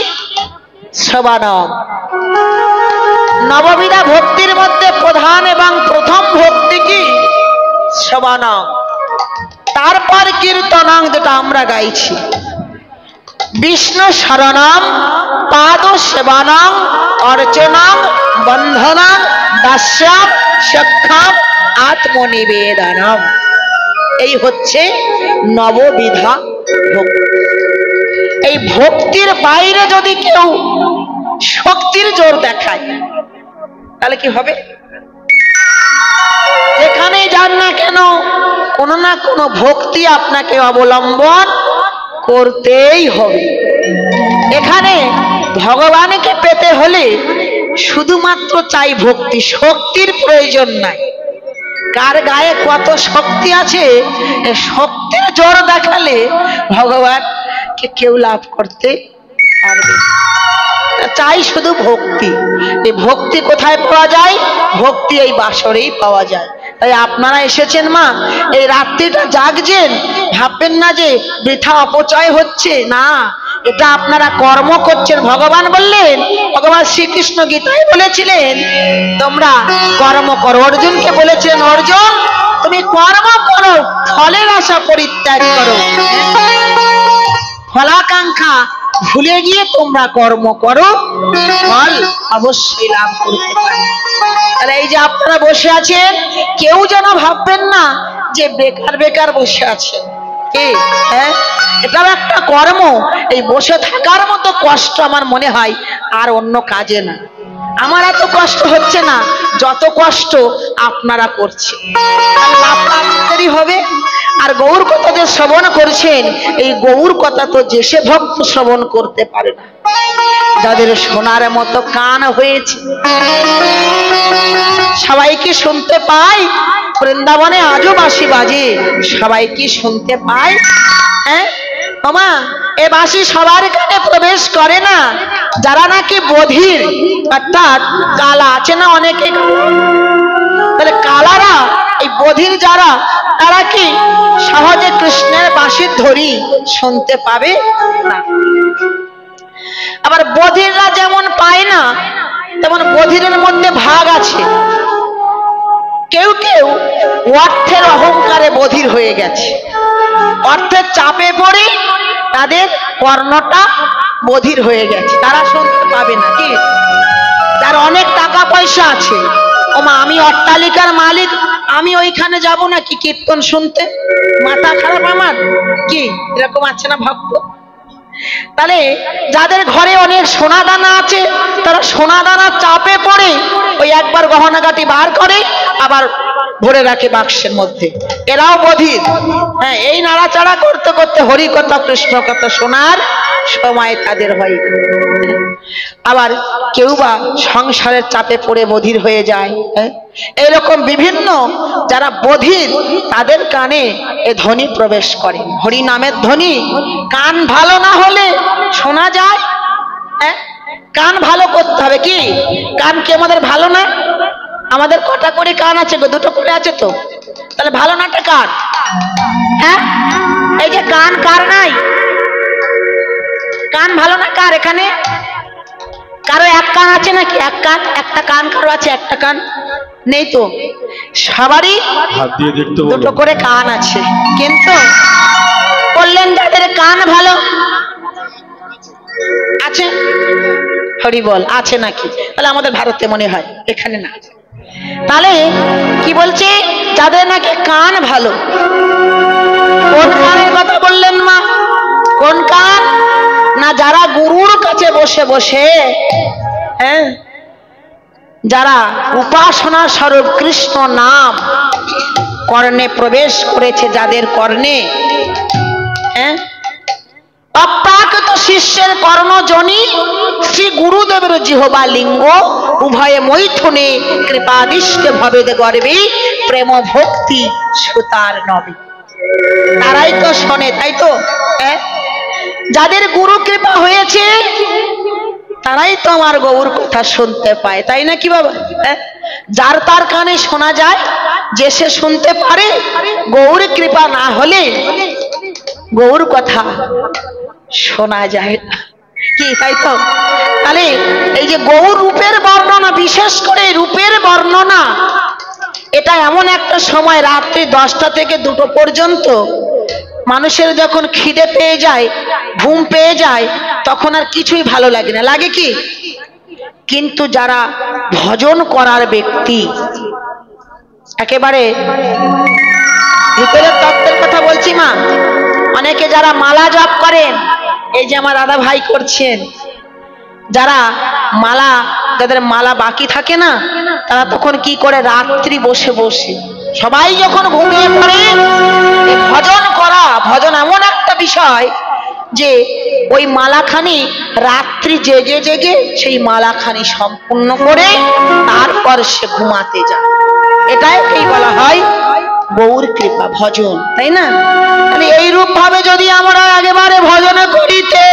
সেবানম। নববিধা ভক্তির মধ্যে প্রধান এবং প্রথম ভক্তি কি? সেবানম। তারপর কীর্তনং, যেটা আমরা গাইছি, বিষ্ণু শরণম পাদ সেবানং অর্চনং বন্ধনং দাস্যাম সখ্যাম আত্মনিবেদনম। এই হচ্ছে নববিধা ভক্তি। এই ভক্তির বাইরে যদি কেউ শক্তির জোর দেখায় তাহলে কি হবে? যেখানেই যান না কেন কোনো না কোনো ভক্তি আপনাকে অবলম্বন করতেই হবে। এখানে ভগবানকে পেতে হলে শুধুমাত্র চাই ভক্তি, শক্তির প্রয়োজন নাই। কার গায়ে কত শক্তি আছে, শক্তির জোর দেখালে ভগবানকে কেউ লাভ করতে পারবে না। চাই শুধু ভক্তি। এই ভক্তি কোথায় পাওয়া যায়? ভক্তি এই বাসরেই পাওয়া যায়। তাই আপনারা এসেছেন মা, এই রাত্রিটা জাগছেন, ভাববেন না যে বৃথা অপচয় হচ্ছে, না, এটা আপনারা কর্ম করছেন। ভগবান বললেন, ভগবান শ্রীকৃষ্ণ গীতায় বলেছিলেন তোমরা কর্ম করো। অর্জুনকে বলেছিলেন, অর্জুন তুমি কর্ম করো, ফলের আশা পরিত্যাগ করো। ফলাকাঙ্ক্ষা ভুলে গিয়ে তোমরা কর্ম করো, ফল অবশ্যই লাভ করতে পারবে। তাহলে এই যে আপনারা বসে আছেন, কেউ যেন ভাববেন না যে বেকার বেকার বসে আছেন। কি? হ্যাঁ, এটাও একটা কর্ম। এই বসে থাকার মতো কষ্ট আমার মনে হয় আর অন্য কাজে না। আমার এত কষ্ট হচ্ছে না যত কষ্ট আপনারা করছেন। লাভ আপনাদেরই হবে। আর গৌর কথা যে শ্রবণ করছেন, এই গৌর কথা তো যে সে ভক্ত শ্রবণ করতে পারে না। যাদের শোনার মতো কান হয়েছে, সবাই কি শুনতে পায়? বৃন্দাবনে আজও বাঁশি বাজে, সবাই কি শুনতে পায়? হ্যাঁ মামা, এ বাঁশি সবার কানে প্রবেশ করে না। যারা নাকি বধির, অর্থাৎ কালা আছে না অনেকে, তাহলে কালারা, এই বধির যারা, তারা কি সহজে কৃষ্ণের বাঁশির ধ্বনি শুনতে পাবে না। আবার বধিররা যেমন পায় না, তেমন বধিরের মধ্যে ভাগ আছে। কেউ কেউ অর্থের অহংকারে বধির হয়ে গেছে, অর্থের চাপে পড়ে তাদের কর্ণটা বধির হয়ে গেছে, তারা শুনতে পাবে না। কি? যার অনেক টাকা পয়সা আছে, ও মা আমি অট্টালিকার মালিক, আমি ওইখানে যাব না কি কীর্তন শুনতে? মাথা খারাপ আমার? কি এরকম আছে না ভক্ত? তাহলে যাদের ঘরে অনেক সোনা দানা আছে, তারা সোনা দানা চাপে পড়ে ওই একবার গহনাগাটি বার করে আবার ভরে রাখে বাক্সের মধ্যে, এরাও বধির। হ্যাঁ, এই নাড়াচাড়া করতে করতে হরি কথা কৃষ্ণ কথা শোনার সময় তাদের হয়। আবার কেউ বা সংসারের চাপে পড়ে বধির হয়ে যায়। এরকম বিভিন্ন যারা বধির, তাদের কানে এ ধ্বনি প্রবেশ করে, হরি নামের ধ্বনি। কান ভালো না হলে শোনা যায়? কান ভালো করতে হবে। কি? কান কি আমাদের ভালো না? আমাদের কটা করে কান আছে গো? দুটো করে আছে তো। তাহলে ভালো নাটা কার? হ্যাঁ, এই যে কান কার নাই? কান ভালো না কার? এখানে কারো এক কান আছে নাকি? এক কান, একটা কান কারো আছে? একটা কান নেই তো। সবারই দুটো করে কান আছে। কিন্তু বললেন যাদের কান ভালো আছে, হরি বল, আছে নাকি? তাহলে আমাদের ভারতে মনে হয়, এখানে না। তাহলে কি বলছে? যাদের নাকি কান ভালো। কোন কানের কথা বললেন মা? কোন কান? না, যারা গুরুর কাছে বসে বসে, হ্যাঁ, যারা উপাসনা স্বরূপ কৃষ্ণ নাম কর্ণে প্রবেশ করেছে, যাদের কর্ণে, হ্যাঁ, অপ্রাকৃত শিষ্যের কর্ণজনী শ্রী গুরুদেবের জিহবা লিঙ্গ উভয়ে মৈথুনে কৃপাদিষ্টে ভবেদ গর্বে প্রেম ভক্তি সুতার নবে। তারাই তো শোনে, তাই তো? যাদের গুরু কৃপা হয়েছে তারাই তো আমার গৌর কথা শুনতে পায়, তাই না কি বাবা? যার তার কানে শোনা যায়, যে সে শুনতে পারে। গৌর কৃপা না হলে গৌর কথা শোনা যায় না। কি তাই তো? তাহলে এই যে গৌর রূপের বর্ণনা, বিশেষ করে রূপের বর্ণনা, এটা এমন একটা সময় রাত্রি 10টা থেকে 2টো পর্যন্ত মানুষের যখন খিদে পেয়ে যায়, ঘুম পেয়ে যায়, তখন আর কিছুই ভালো লাগে না, লাগে কি? কিন্তু যারা ভজন করার ব্যক্তি, একেবারে ভিতরের তত্ত্বের কথা বলছি মা, অনেকে যারা মালা জপ করেন, এই যে আমার দাদা ভাই করছেন, যারা মালা, যাদের মালা বাকি থাকে না, তারা তখন কি করে, রাত্রি বসে বসে সবাই যখন ঘুমিয়ে পড়ে, এই ভজন করা, ভজন এমন একটা বিষয় যে ওই মালাখানি রাত্রি জেগে জেগে সেই মালাখানি সম্পূর্ণ করে তারপর সে ঘুমাতে যায়। এটাই বলা হয় গৌর কৃপা ভজন, তাই না? মানে এইরূপ ভাবে যদি আমরা একেবারে ভজন করিতে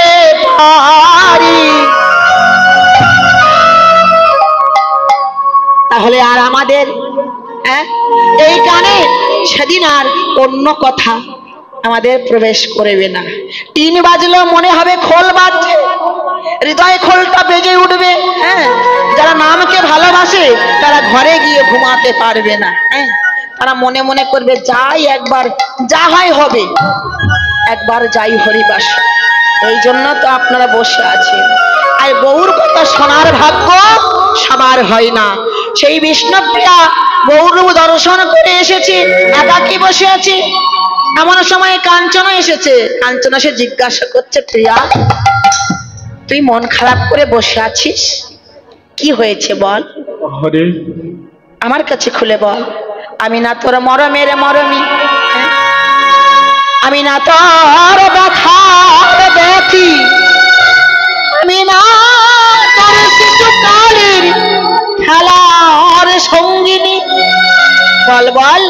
পারি, তাহলে আর আমাদের এই গানে সেদিন আর অন্য কথা আমাদের প্রবেশ করবে না। 3 বাজলো মনে হবে খোল বাজছে, হৃদয় খোলটা বেজে উঠবে। যারা নামকে ভালোবাসে তারা ঘরে গিয়ে ঘুমাতে পারবে না। তারা মনে মনে করবে যাই একবার, যা হয় হবে, একবার যাই হরিবাস। এই জন্য তো আপনারা বসে আছেন। আর গৌর কথা শোনার ভাগ্য সবার হয় না। সেই বিষ্ণুপ্রিয়া গৌরূপ দর্শন করে এসেছে, একাকী বসে আছে। এমন সময় কাঞ্চনা এসেছে, কাঞ্চনা সে জিজ্ঞাসা করছে, প্রিয়া তুই মন খারাপ করে বসে আছিস, কি হয়েছে বল, আমার কাছে খুলে বল। আমি না তোর মরমের মরমি, আমি না তোর ব্যথার ব্যথি, আমি না তোর শিশুকালের খেলার সঙ্গিনী। বল বল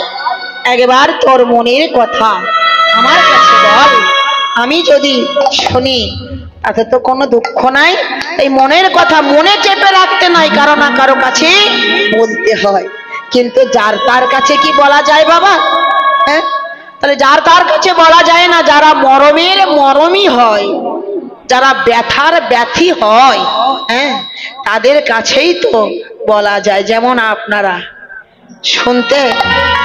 একবার তোর মনের কথা আমার কাছে বল, আমি যদি শুনি তাতে তো কোনো দুঃখ নাই। এই মনের কথা মনে চেপে রাখতে নাই, কারো না কারো কাছে বলতে হয়। কিন্তু যার তার কাছে কি বলা যায় বাবা? তাহলে যার তার কাছে বলা যায় না। যারা মরমের মরমই হয়, যারা ব্যথার ব্যথী হয়, তাদের কাছেই তো বলা যায়। যেমন আপনারা শুনতে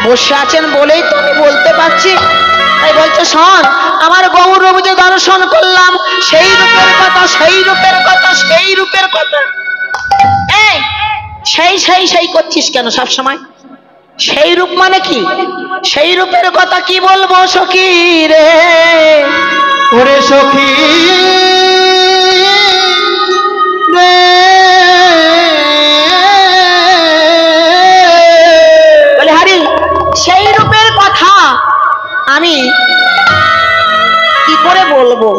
বসে আছেন বলেই তো আমি বলতে পারছি। তাই বলছে শোন, আমার গৌরব যে দর্শন করলাম, সেই রূপের কথা, সেই রূপের কথা, সেই রূপের কথা। সেই সেই সেই করছিস কেন সব সময়? সেই রূপ মানে কি? সেই রূপের কথা কি বলবো সখী রে, ওরে সখী রে, বলে হারি সেই রূপের কথা আমি কি করে বলবো?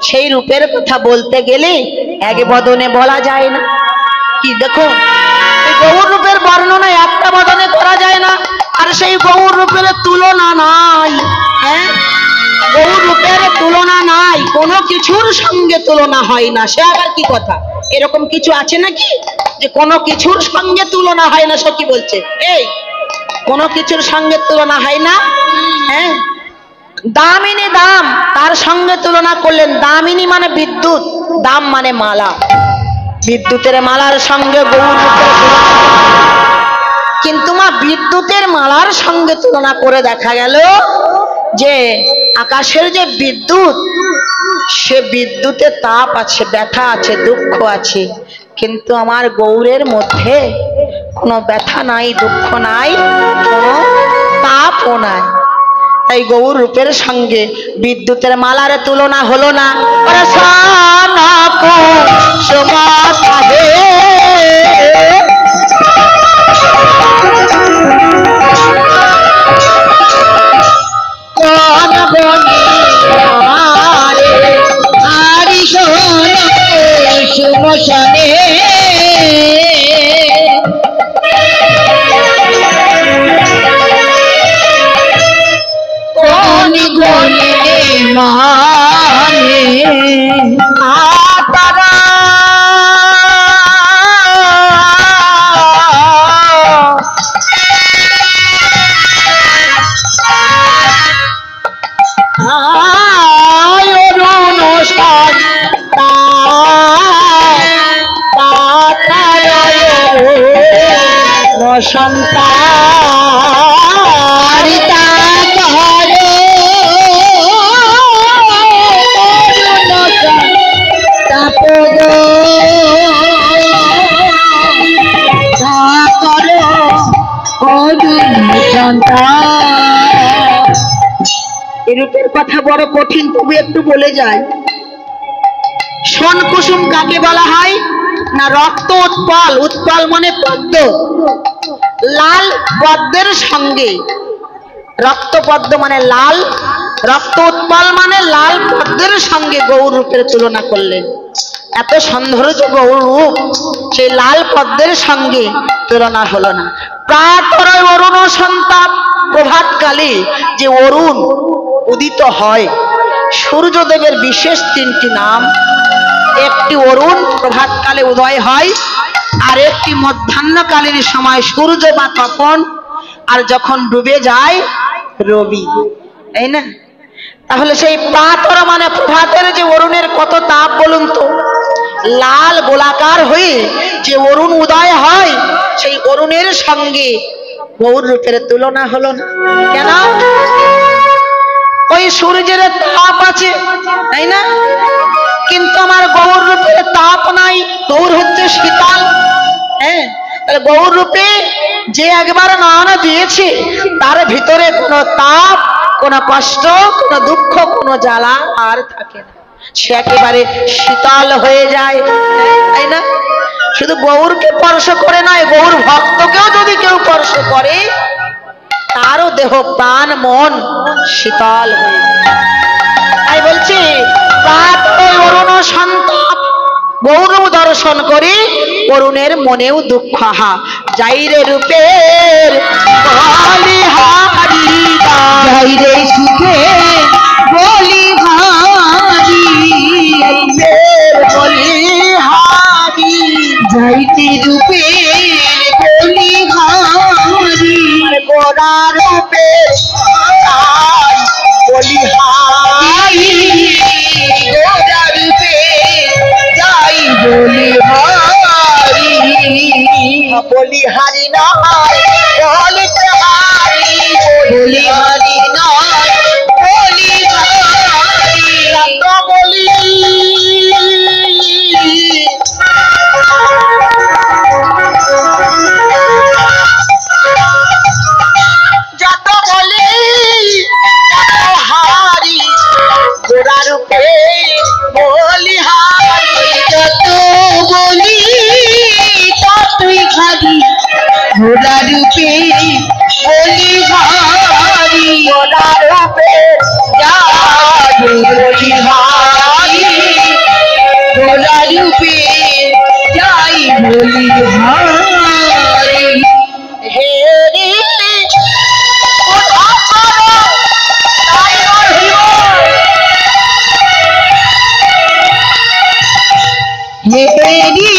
সেই রূপের কথা বলতে গেলে এক বদনে বলা যায় না। কি দেখুন, গৌর রূপের বর্ণনা একটা বদনে করা যায় না, আর সেই গৌর রূপের তুলনা নাই। গৌর রূপের তুলনা নাই, কোনো কিছুর সঙ্গে তুলনা হয় না। সে আবার কি কথা? এরকম কিছু আছে নাকি যে কোনো কিছুর সঙ্গে তুলনা হয় না? সখী বলছে এই কোনো কিছুর সঙ্গে তুলনা হয় না। দামিনী দাম, তার সঙ্গে তুলনা করলেন। দামিনী মানে বিদ্যুৎ, দাম মানে মালা। বিদ্যুতের মালার সঙ্গে গৌর রূপের কিন্তু মা বিদ্যুতের মালার সঙ্গে তুলনা করে দেখা গেল যে আকাশের যে বিদ্যুৎ, সে বিদ্যুতে তাপ আছে, ব্যথা আছে, দুঃখ আছে। কিন্তু আমার গৌরের মধ্যে কোনো ব্যথা নাই, দুঃখ নাই, কোনো তাপও নাই। তাই গৌর রূপের সঙ্গে বিদ্যুতের মালার তুলনা হলো না। সন্তান তা করো তাপদ তা করো সন্তান। এরূপের কথা বড় কঠিন, তবু একটু বলে যায়। শোন কুসুম কাকে বলা হয় না? রক্ত উৎপল, উৎপল মানে পদ্ম, লাল পদ্মের সঙ্গে, রক্ত পদ্ম মানে লাল, রক্ত উৎপল মানে লাল পদ্মের সঙ্গে গৌর রূপের তুলনা করলেন। এত সৌন্দর্য গৌর রূপ সেই লাল পদ্মের সঙ্গে তুলনা হলো না। প্রাতরায় অরুণ সন্তাপ, প্রভাতকালে যে অরুণ উদিত হয়, সূর্যদেবের বিশেষ তিনটি নাম। একটি অরুণ প্রভাতকালে উদয় হয়, আর একটি মধ্যাহ্নকালীন সময় সূর্য বা তপন, আর যখন ডুবে যায় রবি, তাই না? তাহলে সেই প্রাতর মানে প্রভাতের যে অরুণের কত তাপ বলুন তো। লাল গোলাকার হয়ে যে অরুণ উদয় হয়, সেই অরুণের সঙ্গে গৌর রূপের তুলনা হলো না কেন? ওই সূর্যের তাপ আছে, তাই না? কিন্তু আমার গৌর রূপের তাপ নাই, গৌর হচ্ছে শীতল। হ্যাঁ, তাহলে গৌর রূপে যে একবার নয়ন দিয়েছে, তার ভিতরে কোনো তাপ, কোনো কষ্ট, কোনো দুঃখ, কোনো জ্বালা আর থাকে না, সে একেবারে শীতল হয়ে যায়, তাই না? শুধু গৌরকে স্পর্শ করে নয়, গৌর ভক্তকেও যদি কেউ স্পর্শ করে, তারও দেহ প্রাণ মন শীতল হয়ে যায়। তাই বলছি অরুণ সন্তাপ, গৌর দর্শন করে অরুণের মনেও দুঃখ হা যাইরে রূপের বলিহারি, যাইরে সুখে বলিহারি, বলিহারি, যাইতে রূপের বলিহারি, গোরা রূপের বলিহারি, গোরা রূপে যাই বলিহারি, বলিহারি নয় বলিহারি, বলিহারি নয় বলিহারি, যত বলি যত বলি হারি, গোরা রূপে বলিহারি, যত বলি ততই খারি, গোরা রূপে বলিহারি, গোরা রূপে যাই বলিহারি, গোরা রূপে যাই বলিহারি। হে রে হেরি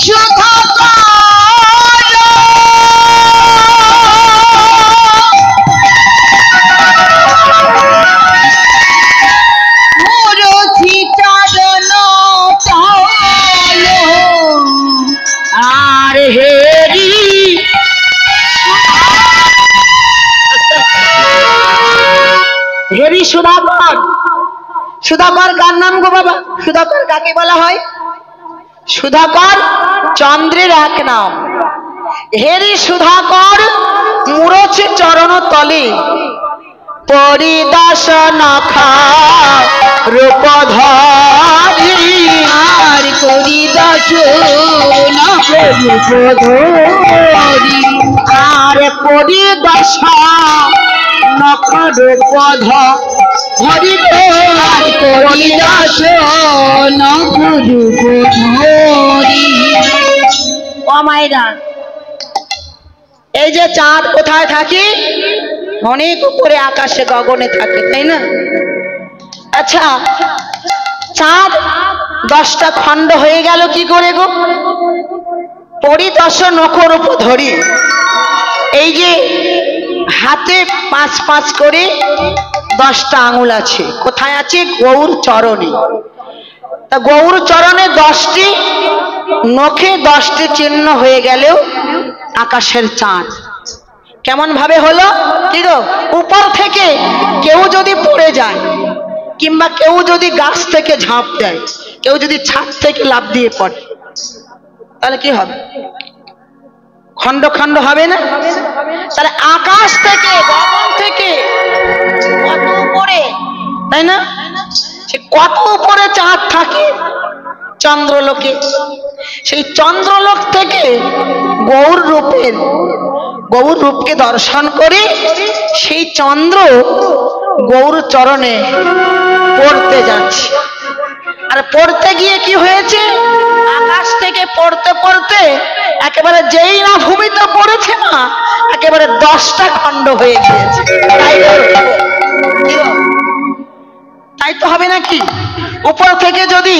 সুধা মুরথি চরণ চালো, আর হেরি হেরি সুধাকর। সুধাকর কার নাম গো বাবা? সুধাকর কাকে বলা হয়? সুধাকর চন্দ্রের এক নাম। হেরি সুধাকর মুরছে চরণ তলে, পরিদর্শন রূপ ধরি, আর পরিদর্শন রূপ ধরি, আর পরিদর্শন রূপ ধরি, পরিদর্শন রূপ ধরি। ও মায়েরা, এই যে চাঁদ কোথায় থাকে? অনেক উপরে আকাশে গগনে থাকে, তাই না? আচ্ছা, চাঁদ 10টা খণ্ড হয়ে গেল কি করে গো? পরিদর্শন রূপ ধরি। এই যে হাতে 5 করে 10টা আঙুল আছে, কোথায় আছে? গৌর চরণে। তা গৌর চরণে 10টি, নখে 10টি চিহ্ন হয়ে গেলেও আকাশের চাঁদ। কেমন ভাবে হলো কি গো? উপর থেকে কেউ যদি পড়ে যায়, কিংবা কেউ যদি গাছ থেকে ঝাঁপ দেয়, কেউ যদি ছাদ থেকে লাফ দিয়ে পড়ে, তাহলে কি হবে? খন্ড খন্ড হবে না? তাহলে আকাশ থেকে, গগন থেকে কত উপরে, তাই না? সে কত উপরে চাঁদ থাকে চন্দ্রলোকে, সেই চন্দ্রলোক থেকে গৌর রূপকে দর্শন করে সেই চন্দ্র গৌর চরণে পড়তে যাচ্ছে। আর পড়তে গিয়ে কি হয়েছে? আকাশ থেকে পড়তে পড়তে একেবারে যেই না ভূমিতে পড়েছে না, একেবারে 10টা খণ্ড হয়ে গিয়েছে। তাই তো হবে নাকি? উপর থেকে যদি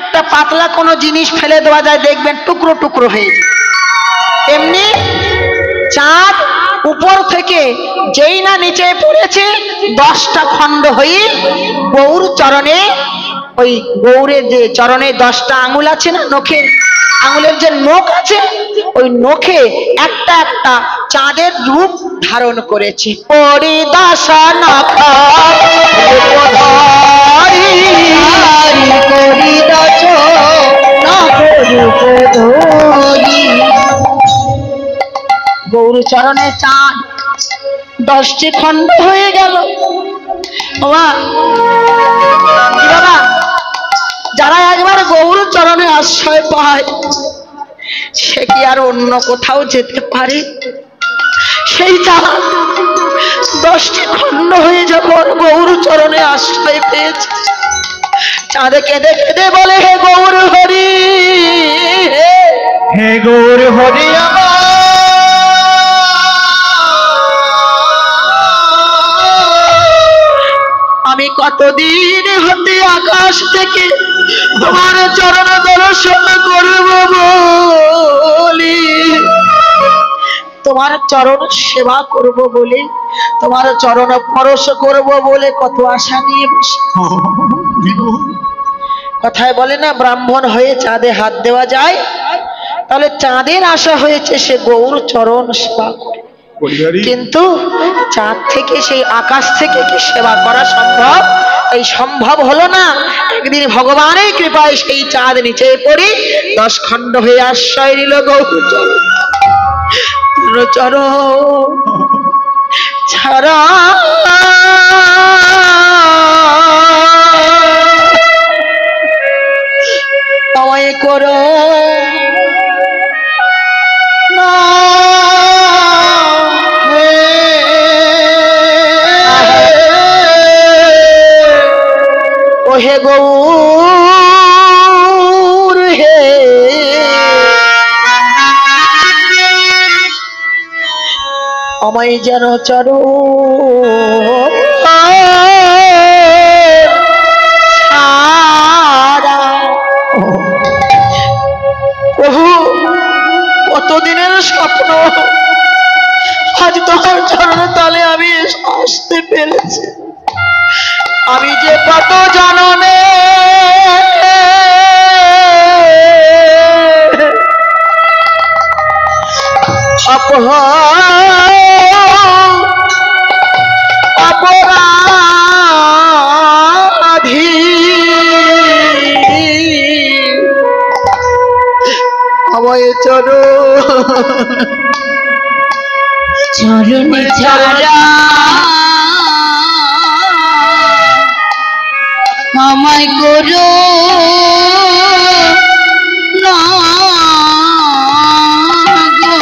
একটা পাতলা কোনো জিনিস ফেলে দেওয়া যায়, দেখবেন টুকরো টুকরো হয়ে যায়। তেমনি চাঁদ উপর থেকে যেই না নিচে পড়েছে, 10টা খণ্ড হয়ে গৌর চরণে, ওই গৌরের যে চরণে 10টা আঙুল আছে না, নখের আঙুলের যে নখ আছে, ওই নখে একটা একটা চাঁদের রূপ ধারণ করেছে। পরিদর্শন গৌর চরণে চাঁদ 10টি খণ্ড হয়ে গেল। বাবা, যারা একবার গৌর চরণে আশ্রয় পায়, সে কি আর অন্য কোথাও যেতে পারে? সেই চাঁদ 10টি খণ্ড হয়ে যাবার গৌর চরণে আশ্রয় পেয়েছে। চাঁদে কেঁদে কেঁদে বলে, হে গৌর হরি, হে গৌর হরি আমার, আমি কতদিন হতে আকাশ থেকে তোমার চরণ দর্শন করব বলি, তোমার চরণ সেবা করব বলে, তোমার চরণ পরশ করব বলে কত আশা নিয়ে বসে। কথায় বলে না, ব্রাহ্মণ হয়ে চাঁদে হাত দেওয়া যায়। তাহলে চাঁদের আশা হয়েছে সে গৌর চরণ সেবা করে, কিন্তু চাঁদ থেকে, সেই আকাশ থেকে কি সেবা করা সম্ভব? এই সম্ভব হলো না। একদিন ভগবানের কৃপায় সেই চাঁদ নিচে পড়ি 10 খণ্ড হয়ে আশ্রয় নিল গৌর চরণ। ছাড়া আমায় করো না, হে গৌর হে, আমায় যেন চরণ ছাড়া। প্রভু, কতদিনের স্বপ্ন, আজ তোমার চরণ তলে আমি আসতে পেরেছি। আমি যে কত জনমে অপরাধী, আমায় চরণে ছাড়া আমায় করো না গো।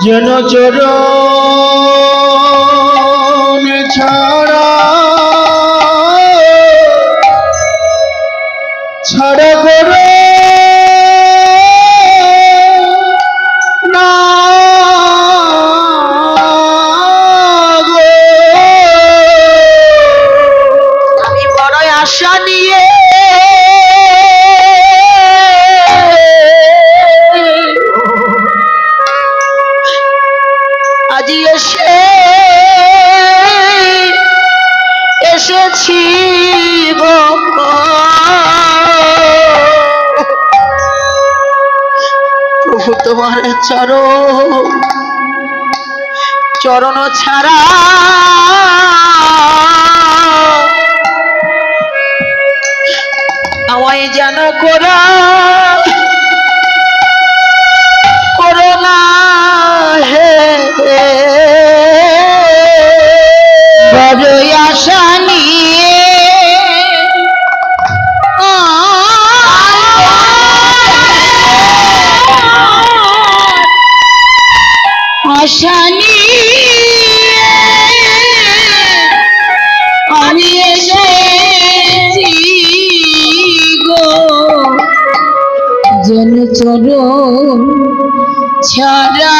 যেন চরণ ছাড়া ছাড়া করো না গো। আমি বড়ই আশা নিয়ে আজি এসে আছি গো প্রভু তোমার চরণ ছাড়া আমায় যেন করোনা হে বড়ই আশা নিয়ে আশা নিয়ে আমি এসেছি গো যেন চরণ ছাড়া